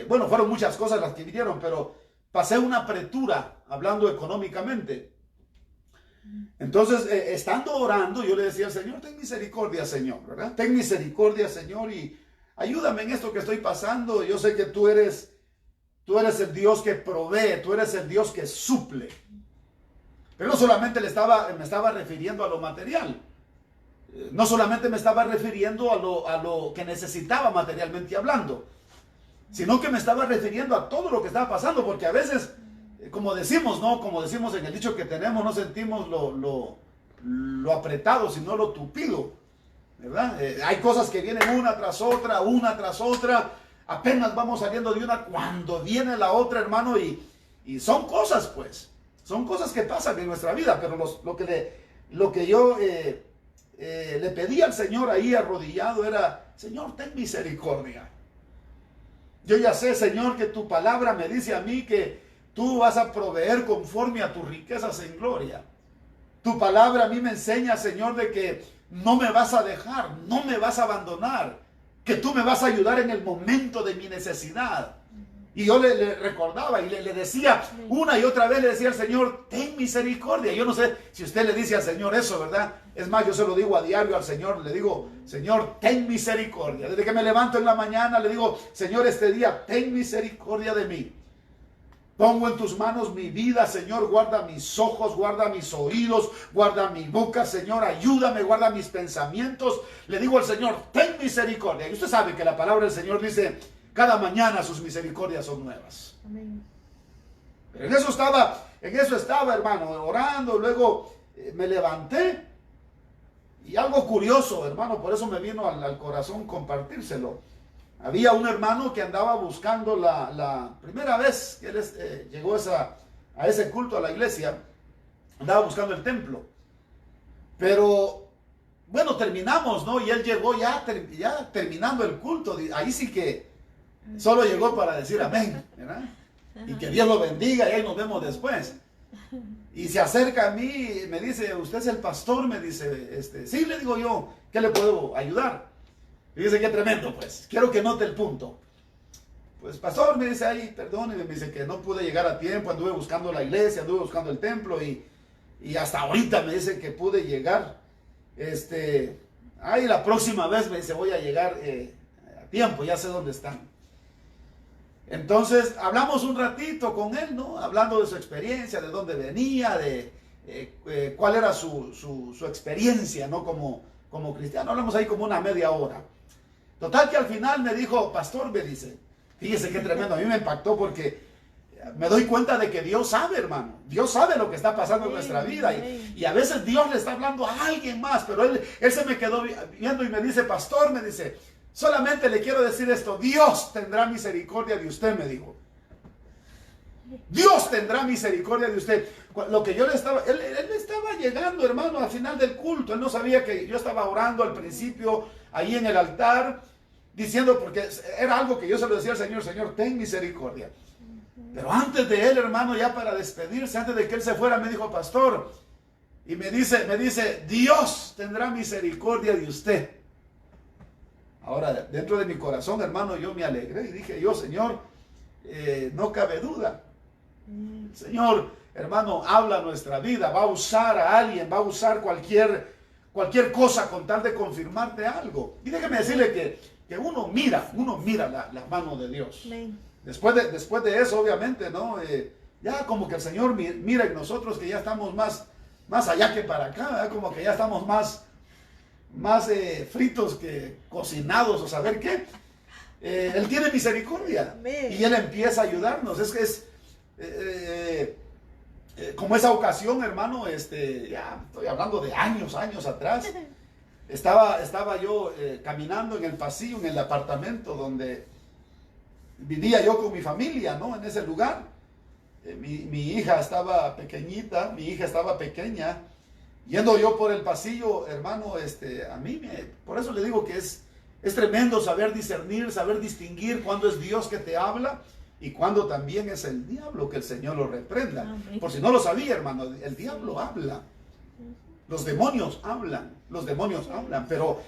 [SPEAKER 1] bueno, fueron muchas cosas las que vinieron, pero pasé una apretura, hablando económicamente. Entonces, estando orando, yo le decía al Señor, ten misericordia, Señor, ¿verdad? Ten misericordia, Señor, y ayúdame en esto que estoy pasando. Yo sé que tú eres el Dios que provee, tú eres el Dios que suple. Pero no solamente me estaba refiriendo a lo material. No solamente me estaba refiriendo a lo que necesitaba materialmente hablando, sino que me estaba refiriendo a todo lo que estaba pasando, porque a veces, como decimos, ¿no? Como decimos en el dicho que tenemos, no sentimos lo apretado, sino lo tupido, ¿verdad? Hay cosas que vienen una tras otra, apenas vamos saliendo de una, cuando viene la otra, hermano, y son cosas, pues, son cosas que pasan en nuestra vida, pero lo que yo le pedí al Señor ahí arrodillado era, Señor, ten misericordia. Yo ya sé, Señor, que tu palabra me dice a mí que tú vas a proveer conforme a tus riquezas en gloria. Tu palabra a mí me enseña, Señor, de que no me vas a dejar, no me vas a abandonar, que tú me vas a ayudar en el momento de mi necesidad. Y yo le recordaba y le decía una y otra vez, le decía al Señor, ten misericordia. Yo no sé si usted le dice al Señor eso, ¿verdad? Es más, yo se lo digo a diario al Señor, le digo, Señor, ten misericordia. Desde que me levanto en la mañana le digo, Señor, este día, ten misericordia de mí. Pongo en tus manos mi vida, Señor, guarda mis ojos, guarda mis oídos, guarda mi boca, Señor, ayúdame, guarda mis pensamientos. Le digo al Señor, ten misericordia. Y usted sabe que la palabra del Señor dice, cada mañana sus misericordias son nuevas. Amén. Pero en eso estaba, hermano, orando. Luego me levanté. Y algo curioso, hermano, por eso me vino al corazón compartírselo. Había un hermano que andaba buscando la primera vez que él llegó a ese culto a la iglesia, andaba buscando el templo. Pero, bueno, terminamos, ¿no? Y él llegó ya terminando el culto. Ahí sí que solo llegó para decir amén, ¿verdad? Y que Dios lo bendiga y ahí nos vemos después. Y se acerca a mí y me dice, ¿usted es el pastor? Me dice, sí, le digo yo, ¿qué le puedo ayudar? Y dice, qué tremendo, pues, quiero que note el punto. Pues, pastor, me dice, ay, perdóneme, me dice que no pude llegar a tiempo, anduve buscando la iglesia, anduve buscando el templo y hasta ahorita me dice que pude llegar. Ay, la próxima vez me dice, voy a llegar a tiempo, ya sé dónde están. Entonces hablamos un ratito con él, ¿no? Hablando de su experiencia, de dónde venía, de cuál era su experiencia, ¿no? Como cristiano. Hablamos ahí como una media hora. Total que al final me dijo, pastor, me dice, fíjese qué tremendo, a mí me impactó porque me doy cuenta de que Dios sabe, hermano. Dios sabe lo que está pasando en nuestra vida y a veces Dios le está hablando a alguien más, pero él se me quedó viendo y me dice, pastor, me dice, solamente le quiero decir esto, Dios tendrá misericordia de usted, me dijo. Dios tendrá misericordia de usted. Lo que yo él estaba llegando, hermano, al final del culto. Él no sabía que yo estaba orando al principio, ahí en el altar, diciendo, porque era algo que yo se lo decía al Señor, Señor, ten misericordia. Pero antes de él, hermano, ya para despedirse, antes de que él se fuera, me dijo, pastor, y me dice, Dios tendrá misericordia de usted. Ahora, dentro de mi corazón, hermano, yo me alegré y dije, yo, Señor, no cabe duda. Señor, hermano, habla nuestra vida, va a usar a alguien, va a usar cualquier cosa con tal de confirmarte algo. Y déjeme decirle que uno mira la mano de Dios. Después de eso, obviamente, ¿no? Ya como que el Señor mira en nosotros que ya estamos más allá que para acá, ¿verdad? Como que ya estamos más fritos que cocinados o saber qué. Él tiene misericordia. Y Él empieza a ayudarnos. Como esa ocasión, hermano, ya estoy hablando de años atrás. Estaba yo caminando en el pasillo, en el apartamento donde vivía yo con mi familia, ¿no? En ese lugar. Mi hija estaba pequeñita, mi hija estaba pequeña. Yendo yo por el pasillo, hermano, por eso le digo que es tremendo saber discernir, saber distinguir cuándo es Dios que te habla y cuándo también es el diablo, que el Señor lo reprenda. Amén. Por si no lo sabía, hermano, el diablo habla. Los demonios hablan, pero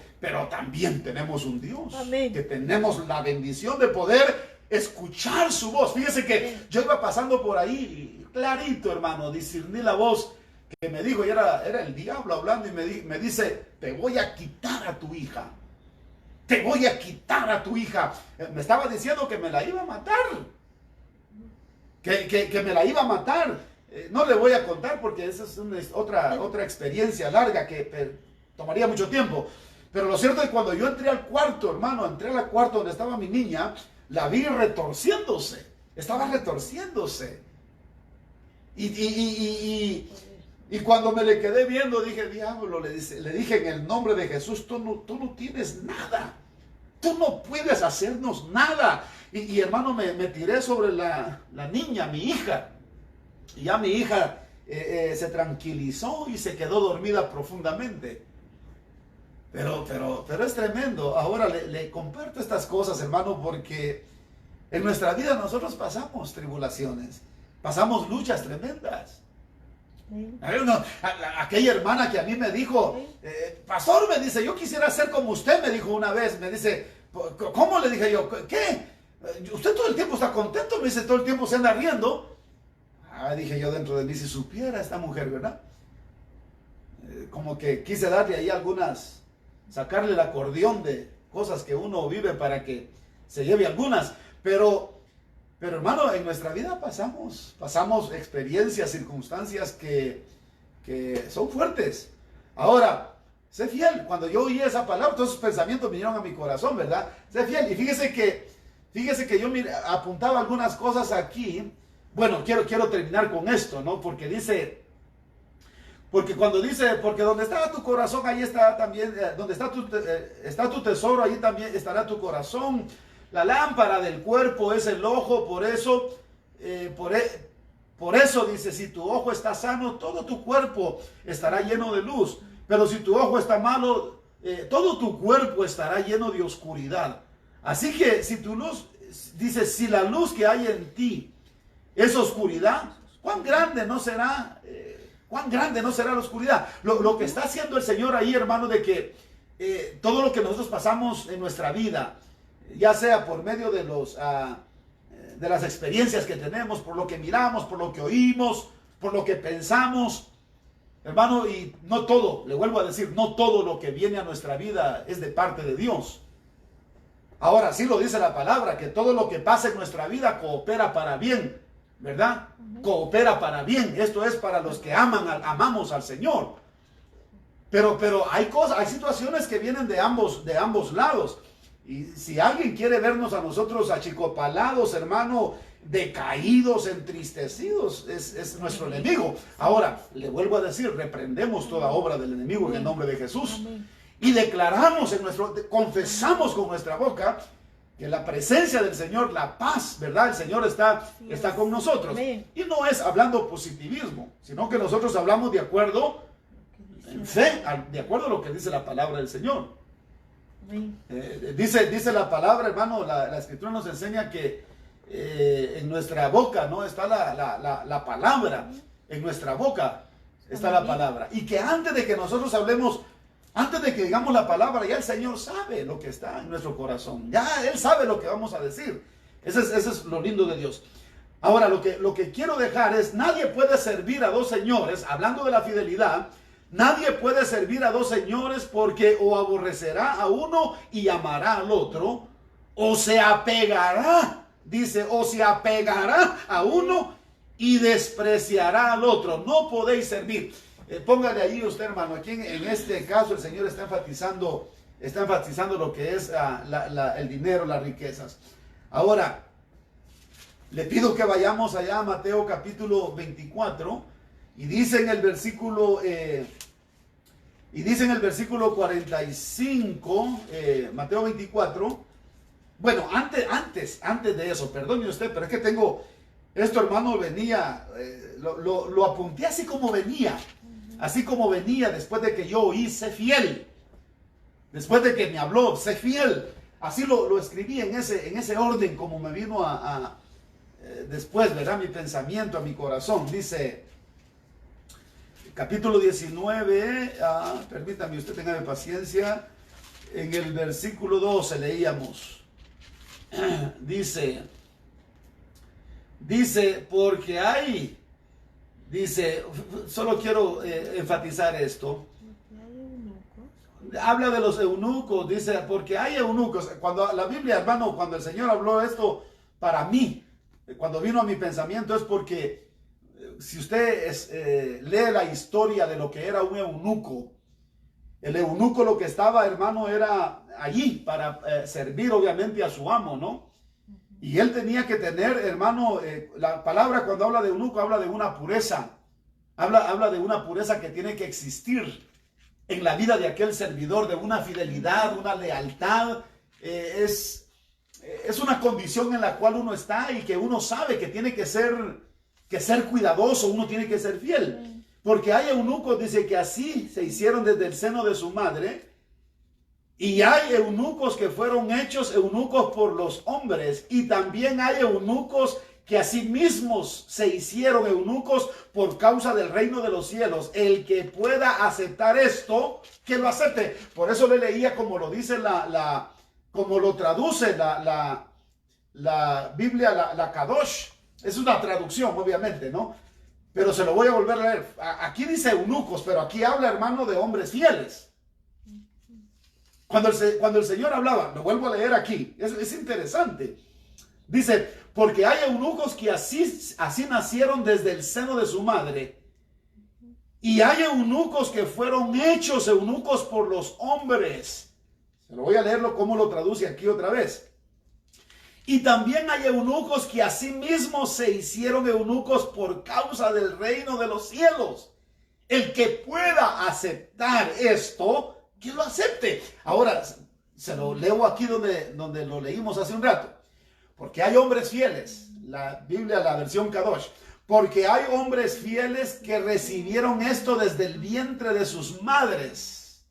[SPEAKER 1] también tenemos un Dios. Amén. Que tenemos la bendición de poder escuchar su voz. Fíjese que yo iba pasando por ahí, clarito, hermano, discerní la voz que me dijo, y era el diablo hablando, y me dice, te voy a quitar a tu hija. Te voy a quitar a tu hija. Me estaba diciendo que me la iba a matar. Que me la iba a matar. No le voy a contar porque esa es otra experiencia larga que tomaría mucho tiempo. Pero lo cierto es que cuando yo entré al cuarto, hermano, entré al cuarto donde estaba mi niña, la vi retorciéndose. Estaba retorciéndose. Y cuando me le quedé viendo, dije, diablo, le dije en el nombre de Jesús, tú no tienes nada. Tú no puedes hacernos nada. Y hermano, me tiré sobre la niña, mi hija. Y ya mi hija se tranquilizó y se quedó dormida profundamente. Pero es tremendo. Ahora le comparto estas cosas, hermano, porque en nuestra vida nosotros pasamos tribulaciones. Pasamos luchas tremendas. Aquella hermana que a mí me dijo, pastor, me dice, yo quisiera ser como usted, me dijo una vez, me dice, ¿cómo? Le dije yo, ¿qué? Usted todo el tiempo está contento, me dice, todo el tiempo se anda riendo. Dije yo dentro de mí, si supiera esta mujer, ¿verdad? Como que quise darle ahí sacarle el acordeón de cosas que uno vive para que se lleve algunas, pero hermano, en nuestra vida pasamos experiencias, circunstancias que son fuertes. Ahora, sé fiel. Cuando yo oí esa palabra, todos esos pensamientos vinieron a mi corazón, ¿verdad? Sé fiel. Y fíjese que yo apuntaba algunas cosas aquí. Bueno, quiero terminar con esto, ¿no? Porque cuando dice, porque donde está tu corazón, ahí está también, donde está tu tesoro, ahí también estará tu corazón. La lámpara del cuerpo es el ojo, por eso dice, si tu ojo está sano, todo tu cuerpo estará lleno de luz. Pero si tu ojo está malo, todo tu cuerpo estará lleno de oscuridad. Así que si tu luz, dice, si la luz que hay en ti es oscuridad, ¿cuán grande no será la oscuridad? Lo que está haciendo el Señor ahí, hermano, de que todo lo que nosotros pasamos en nuestra vida, ya sea por medio de las experiencias que tenemos, por lo que miramos, por lo que oímos, por lo que pensamos, hermano, y no todo, le vuelvo a decir, no todo lo que viene a nuestra vida es de parte de Dios. Ahora sí lo dice la palabra, que todo lo que pasa en nuestra vida coopera para bien, ¿verdad? Coopera para bien. Esto es para los que amamos al Señor. Pero hay situaciones que vienen de ambos lados. Y si alguien quiere vernos a nosotros achicopalados, hermano, decaídos, entristecidos, es nuestro enemigo. Ahora, le vuelvo a decir, reprendemos toda obra del enemigo en el nombre de Jesús. Y declaramos confesamos con nuestra boca que la presencia del Señor, la paz, ¿verdad? El Señor está con nosotros. Y no es hablando positivismo, sino que nosotros hablamos de acuerdo, en fe, de acuerdo a lo que dice la palabra del Señor. Dice la palabra, hermano, la Escritura nos enseña que en nuestra boca, ¿no? Está la palabra. En nuestra boca está la palabra. Y que antes de que nosotros hablemos, antes de que digamos la palabra, ya el Señor sabe lo que está en nuestro corazón. Ya Él sabe lo que vamos a decir. Ese es lo lindo de Dios. Ahora, lo que quiero dejar es, nadie puede servir a dos señores, hablando de la fidelidad, nadie puede servir a dos señores porque o aborrecerá a uno y amará al otro, o se apegará, dice, o se apegará a uno y despreciará al otro. No podéis servir. Póngale ahí usted, hermano, aquí en este caso el Señor está enfatizando lo que es el dinero, las riquezas. Ahora, le pido que vayamos allá a Mateo capítulo 24 y dice en el versículo 45, Mateo 24. Bueno, antes de eso, perdone usted, pero es que tengo, esto, hermano, venía, lo apunté así como venía después de que yo oí, sé fiel, después de que me habló, sé fiel, así lo escribí en ese orden como me vino después, ¿verdad? Mi pensamiento, a mi corazón. Dice, capítulo 19, permítame usted, téngame paciencia, en el versículo 12 leíamos, dice, porque hay, dice, solo quiero enfatizar esto, habla de los eunucos, dice, porque hay eunucos. Cuando la Biblia, hermano, cuando el Señor habló esto para mí, cuando vino a mi pensamiento, es porque si usted lee la historia de lo que era un eunuco, el eunuco lo que estaba, hermano, era allí para servir obviamente a su amo, ¿no? Y él tenía que tener, hermano, la palabra cuando habla de eunuco habla de una pureza, habla de una pureza que tiene que existir en la vida de aquel servidor, de una fidelidad, una lealtad. Es una condición en la cual uno está y que uno sabe que tiene que ser cuidadoso, uno tiene que ser fiel. Porque hay eunucos, dice, que así se hicieron desde el seno de su madre, y hay eunucos que fueron hechos eunucos por los hombres, y también hay eunucos que así mismos se hicieron eunucos por causa del reino de los cielos. El que pueda aceptar esto, que lo acepte. Por eso le leía como lo dice como lo traduce la Biblia, la Kadosh. Es una traducción, obviamente, ¿no? Pero se lo voy a volver a leer. Aquí dice eunucos, pero aquí habla, hermano, de hombres fieles. Cuando el Señor hablaba, lo vuelvo a leer aquí, es interesante. Dice, porque hay eunucos que así nacieron desde el seno de su madre. Y hay eunucos que fueron hechos eunucos por los hombres. Se lo voy a leerlo como lo traduce aquí otra vez. Y también hay eunucos que asimismo se hicieron eunucos por causa del reino de los cielos. El que pueda aceptar esto, que lo acepte. Ahora, se lo leo aquí donde lo leímos hace un rato. Porque hay hombres fieles, la Biblia, la versión Kadosh. Porque hay hombres fieles que recibieron esto desde el vientre de sus madres.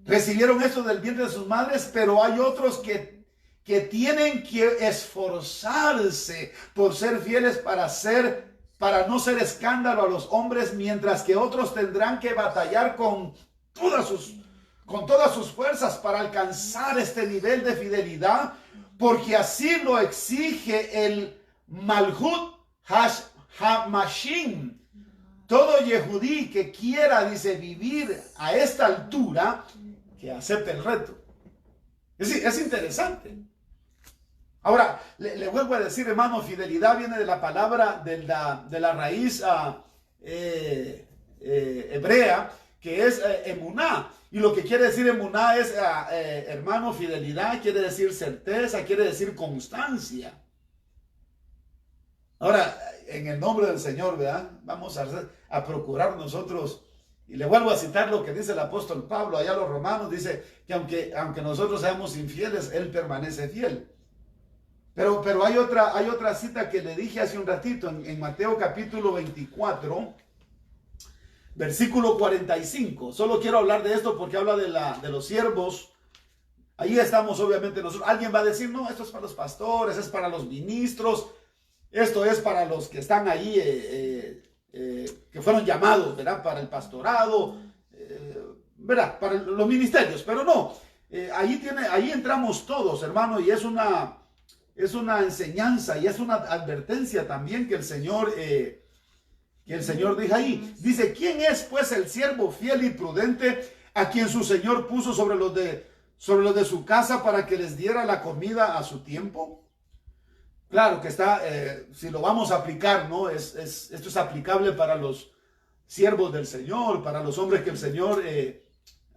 [SPEAKER 1] Recibieron esto del vientre de sus madres, pero hay otros que tienen que esforzarse por ser fieles para no ser escándalo a los hombres, mientras que otros tendrán que batallar con todas sus fuerzas para alcanzar este nivel de fidelidad, porque así lo exige el Malhut HaMashim. Todo Yehudí que quiera, dice, vivir a esta altura, que acepte el reto. Es interesante. Ahora, le vuelvo a decir, hermano, fidelidad viene de la palabra, de la raíz hebrea, que es emuná. Y lo que quiere decir emuná es, hermano, fidelidad, quiere decir certeza, quiere decir constancia. Ahora, en el nombre del Señor, ¿verdad? Vamos a procurar nosotros, y le vuelvo a citar lo que dice el apóstol Pablo allá a los romanos, dice que aunque nosotros seamos infieles, Él permanece fiel. Pero hay otra cita que le dije hace un ratito, en Mateo capítulo 24, versículo 45. Solo quiero hablar de esto porque habla de los siervos. Ahí estamos obviamente nosotros. Alguien va a decir, no, esto es para los pastores, es para los ministros, esto es para los que están ahí, que fueron llamados, ¿verdad? Para el pastorado, ¿verdad? Para los ministerios. Pero no, ahí entramos todos, hermano, y es enseñanza y es una advertencia también que el Señor dijo ahí. Dice, ¿quién es pues el siervo fiel y prudente a quien su Señor puso sobre los de su casa para que les diera la comida a su tiempo? Claro que está, si lo vamos a aplicar, ¿no? Esto es aplicable para los siervos del Señor, para los hombres que el Señor,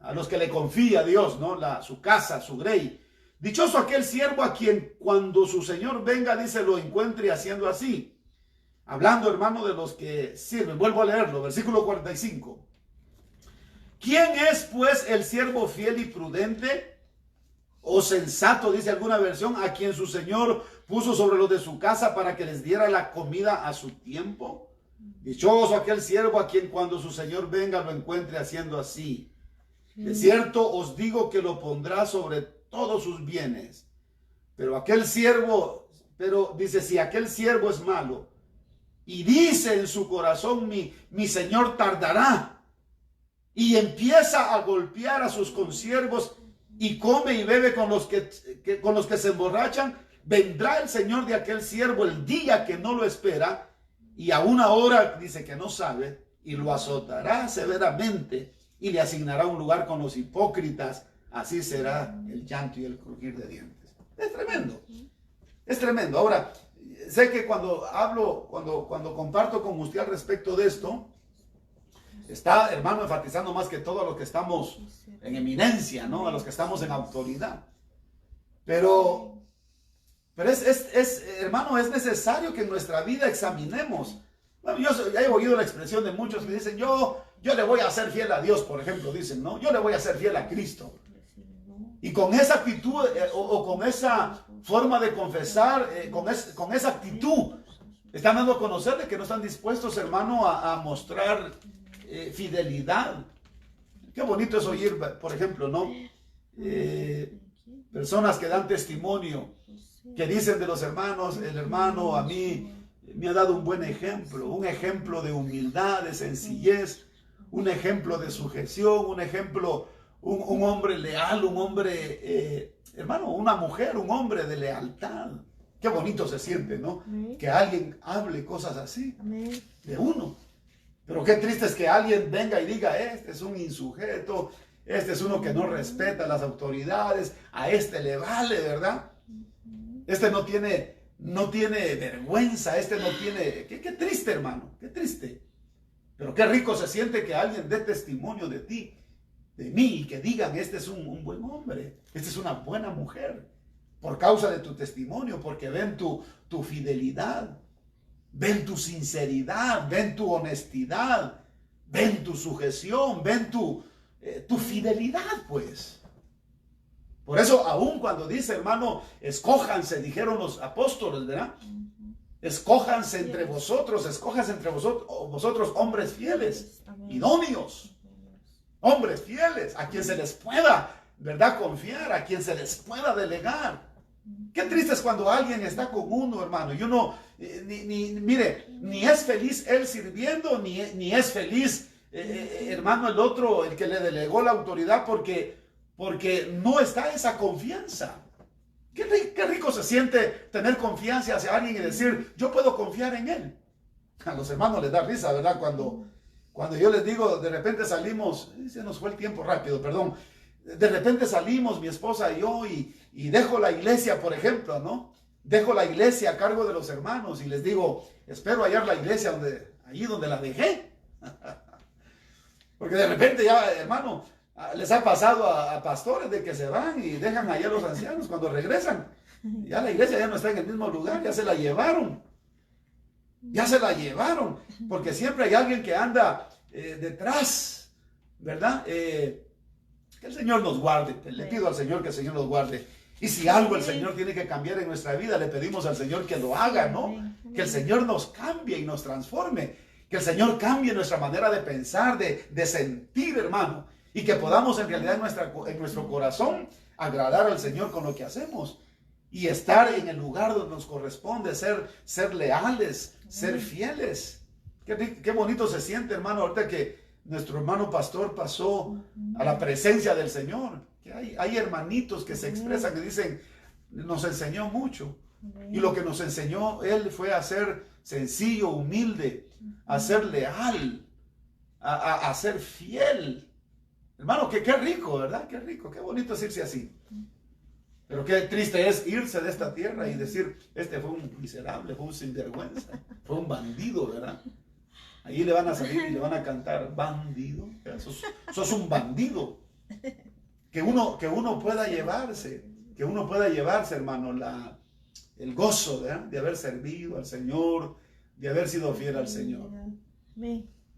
[SPEAKER 1] a los que le confía a Dios, ¿no? Su casa, su grey. Dichoso aquel siervo a quien cuando su Señor venga, dice, lo encuentre haciendo así. Hablando, hermano, de los que sirven. Vuelvo a leerlo, versículo 45. ¿Quién es, pues, el siervo fiel y prudente o sensato, dice alguna versión, a quien su Señor puso sobre los de su casa para que les diera la comida a su tiempo? Dichoso aquel siervo a quien cuando su Señor venga lo encuentre haciendo así. De cierto os digo que lo pondrá sobre todos sus bienes. Pero dice, si aquel siervo es malo y dice en su corazón, mi Señor tardará, y empieza a golpear a sus consiervos y come y bebe con los que se emborrachan, vendrá el Señor de aquel siervo el día que no lo espera y a una hora dice que no sabe, y lo azotará severamente y le asignará un lugar con los hipócritas. Así será el llanto y el crujir de dientes. Es tremendo. Es tremendo. Ahora, sé que cuando comparto con usted al respecto de esto, está, hermano, enfatizando más que todo a los que estamos en eminencia, ¿no? A los que estamos en autoridad. Pero hermano, es necesario que en nuestra vida examinemos. Bueno, yo he oído la expresión de muchos que dicen, yo le voy a ser fiel a Dios, por ejemplo, dicen, ¿no? Yo le voy a ser fiel a Cristo. Y con esa actitud o con esa forma de confesar, con esa actitud, están dando a conocer de que no están dispuestos, hermano, a mostrar fidelidad. Qué bonito es oír, por ejemplo, ¿no? Personas que dan testimonio, que dicen de los hermanos, el hermano a mí me ha dado un buen ejemplo, un ejemplo de humildad, de sencillez, un ejemplo de sujeción, un ejemplo, un hombre leal, un hombre, hermano, una mujer, un hombre de lealtad. Qué bonito se siente, ¿no? Que alguien hable cosas así de uno. Pero qué triste es que alguien venga y diga, este es un insujeto, este es uno que no respeta las autoridades, a este le vale, ¿verdad? Este no tiene vergüenza, este no tiene... Qué triste, hermano, qué triste. Pero qué rico se siente que alguien dé testimonio de ti, de mí, y que digan, este es un buen hombre, esta es una buena mujer, por causa de tu testimonio, porque ven tu fidelidad, ven tu sinceridad, ven tu honestidad, ven tu sujeción, ven tu fidelidad, pues. Por eso, aún cuando dice, hermano, escójanse, dijeron los apóstoles, ¿verdad? Escójanse entre vosotros, vosotros hombres fieles, idóneos, hombres fieles, a quien se les pueda, ¿verdad?, confiar, a quien se les pueda delegar. Qué triste es cuando alguien está con uno, hermano, y uno, mire, ni es feliz él sirviendo, ni es feliz, hermano, el otro, el que le delegó la autoridad, porque no está esa confianza. Qué rico se siente tener confianza hacia alguien y decir, yo puedo confiar en él. A los hermanos les da risa, ¿verdad? Cuando yo les digo, de repente salimos, se nos fue el tiempo rápido, perdón. De repente salimos, mi esposa y yo, y dejo la iglesia, por ejemplo, ¿no? Dejo la iglesia a cargo de los hermanos y les digo, espero hallar la iglesia allí donde la dejé. Porque de repente ya, hermano, les ha pasado a pastores de que se van y dejan allá a los ancianos. Cuando regresan, ya la iglesia ya no está en el mismo lugar, ya se la llevaron. Ya se la llevaron, porque siempre hay alguien que anda detrás, ¿verdad? Que el Señor nos guarde. Le pido al Señor que el Señor nos guarde. Y si algo el Señor tiene que cambiar en nuestra vida, le pedimos al Señor que lo haga, ¿no? Que el Señor nos cambie y nos transforme. Que el Señor cambie nuestra manera de pensar, de sentir, hermano. Y que podamos en realidad en nuestro corazón agradar al Señor con lo que hacemos. Y estar en el lugar donde nos corresponde, ser leales, ser fieles. Qué bonito se siente, hermano, ahorita que nuestro hermano pastor pasó a la presencia del Señor. Que hay hermanitos que se expresan, que dicen, nos enseñó mucho. Y lo que nos enseñó Él fue a ser sencillo, humilde, a ser leal, a ser fiel. Hermano, qué rico, ¿verdad? Qué rico, qué bonito es irse así. Pero qué triste es irse de esta tierra y decir, este fue un miserable, fue un sinvergüenza, fue un bandido, ¿verdad? Ahí le van a salir y le van a cantar, bandido, sos un bandido. Que uno pueda llevarse, hermano, el gozo, ¿verdad? De haber servido al Señor, de haber sido fiel al Señor.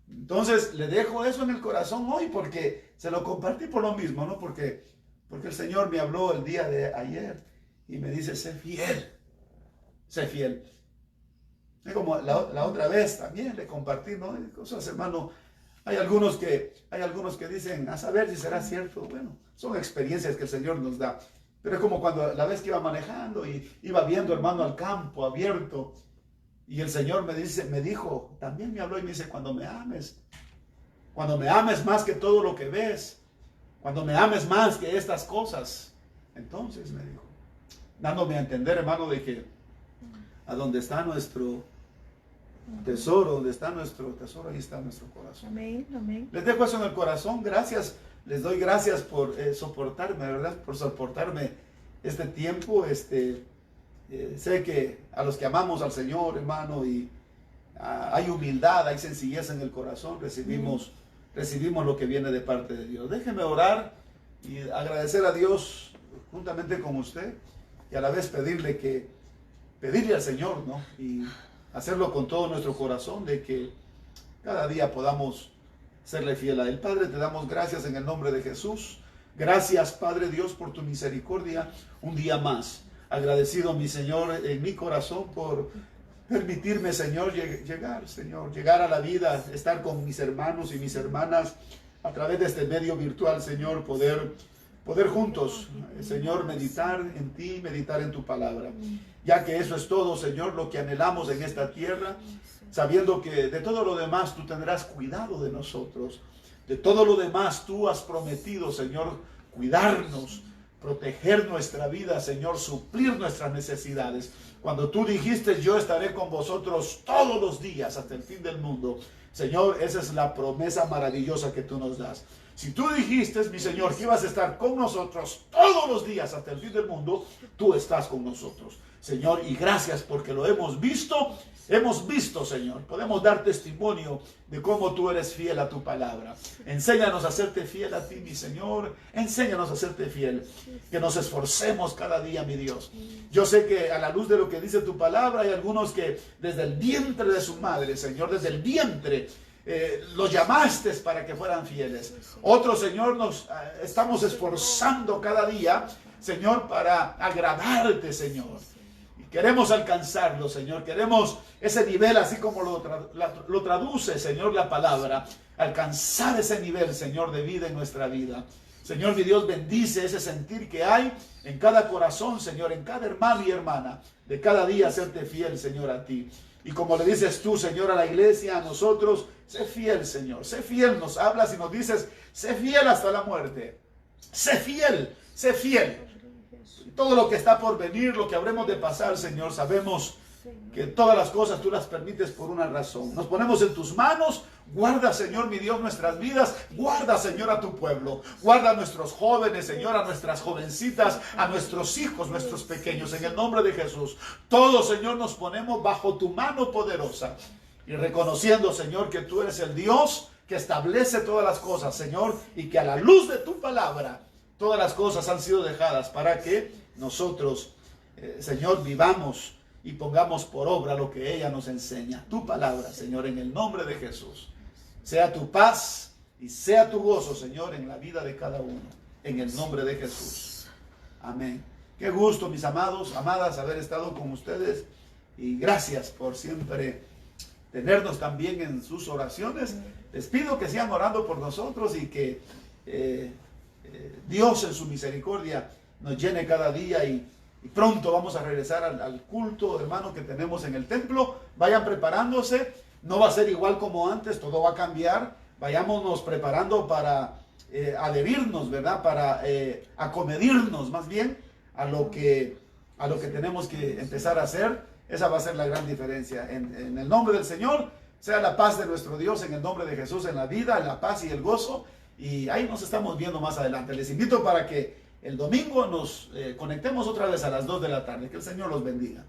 [SPEAKER 1] Entonces le dejo eso en el corazón hoy porque se lo compartí por lo mismo, ¿no? Porque el Señor me habló el día de ayer y me dice, sé fiel, sé fiel. Y como la otra vez también le compartí, ¿no? Cosas, hermano, hay algunos que dicen, a saber si será cierto. Bueno, son experiencias que el Señor nos da. Pero es como cuando la vez que iba manejando y iba viendo, hermano, al campo abierto. Y el Señor me dijo, también me habló y me dice, cuando me ames más que todo lo que ves, cuando me ames más que estas cosas, entonces me dijo, dándome a entender, hermano, de que a donde está nuestro tesoro, ahí está nuestro corazón.
[SPEAKER 2] Amén, amén.
[SPEAKER 1] Les dejo eso en el corazón. Gracias, les doy gracias por soportarme, ¿verdad? Por soportarme este tiempo. Sé que a los que amamos al Señor, hermano, y hay humildad, hay sencillez en el corazón, recibimos lo que viene de parte de Dios. Déjeme orar y agradecer a Dios juntamente con usted y a la vez pedirle al Señor, ¿no? Y hacerlo con todo nuestro corazón, de que cada día podamos serle fiel a Él. Padre, te damos gracias en el nombre de Jesús. Gracias, Padre Dios, por tu misericordia un día más. Agradecido, mi Señor, en mi corazón por permitirme, Señor, llegar a la vida, estar con mis hermanos y mis hermanas a través de este medio virtual, Señor, poder juntos, Señor, meditar en ti, meditar en tu palabra. Ya que eso es todo, Señor, lo que anhelamos en esta tierra, sabiendo que de todo lo demás tú tendrás cuidado de nosotros. De todo lo demás tú has prometido, Señor, cuidarnos, proteger nuestra vida, Señor, suplir nuestras necesidades. Cuando tú dijiste, yo estaré con vosotros todos los días hasta el fin del mundo. Señor, esa es la promesa maravillosa que tú nos das. Si tú dijiste, mi Señor, que ibas a estar con nosotros todos los días hasta el fin del mundo, tú estás con nosotros. Señor, y gracias porque lo hemos visto, Señor. Podemos dar testimonio de cómo tú eres fiel a tu palabra. Enséñanos a serte fiel a ti, mi Señor. Enséñanos a serte fiel. Que nos esforcemos cada día, mi Dios. Yo sé que a la luz de lo que dice tu palabra, hay algunos que desde el vientre de su madre, Señor, desde el vientre, los llamaste para que fueran fieles. Otros, Señor, nos estamos esforzando cada día, Señor, para agradarte, Señor. Queremos alcanzarlo, Señor. Queremos ese nivel, así como lo traduce, Señor, la palabra. Alcanzar ese nivel, Señor, de vida en nuestra vida. Señor, mi Dios, bendice ese sentir que hay en cada corazón, Señor, en cada hermano y hermana. De cada día serte fiel, Señor, a ti. Y como le dices tú, Señor, a la iglesia, a nosotros, sé fiel, Señor. Sé fiel. Nos hablas y nos dices, sé fiel hasta la muerte. Sé fiel, sé fiel. Todo lo que está por venir, lo que habremos de pasar, Señor, sabemos que todas las cosas tú las permites por una razón. Nos ponemos en tus manos. Guarda, Señor, mi Dios, nuestras vidas. Guarda, Señor, a tu pueblo. Guarda a nuestros jóvenes, Señor, a nuestras jovencitas, a nuestros hijos, nuestros pequeños. En el nombre de Jesús. Todos, Señor, nos ponemos bajo tu mano poderosa. Y reconociendo, Señor, que tú eres el Dios que establece todas las cosas, Señor. Y que a la luz de tu palabra, todas las cosas han sido dejadas para que nosotros, Señor, vivamos y pongamos por obra lo que ella nos enseña. Tu palabra, Señor, en el nombre de Jesús. Sea tu paz y sea tu gozo, Señor, en la vida de cada uno. En el nombre de Jesús. Amén. Qué gusto, mis amados, amadas, haber estado con ustedes. Y gracias por siempre tenernos también en sus oraciones. Les pido que sigan orando por nosotros y que Dios en su misericordia nos llene cada día y pronto vamos a regresar al culto, hermano, que tenemos en el templo. Vayan preparándose, no va a ser igual como antes, todo va a cambiar. Vayámonos preparando para adherirnos, ¿verdad? Para acomedirnos más bien a lo que a lo que tenemos que empezar a hacer, esa va a ser la gran diferencia. En el nombre del Señor, sea la paz de nuestro Dios, en el nombre de Jesús, en la vida, en la paz y el gozo. Y ahí nos estamos viendo más adelante. Les invito para que el domingo nos conectemos otra vez a las 2 de la tarde. Que el Señor los bendiga.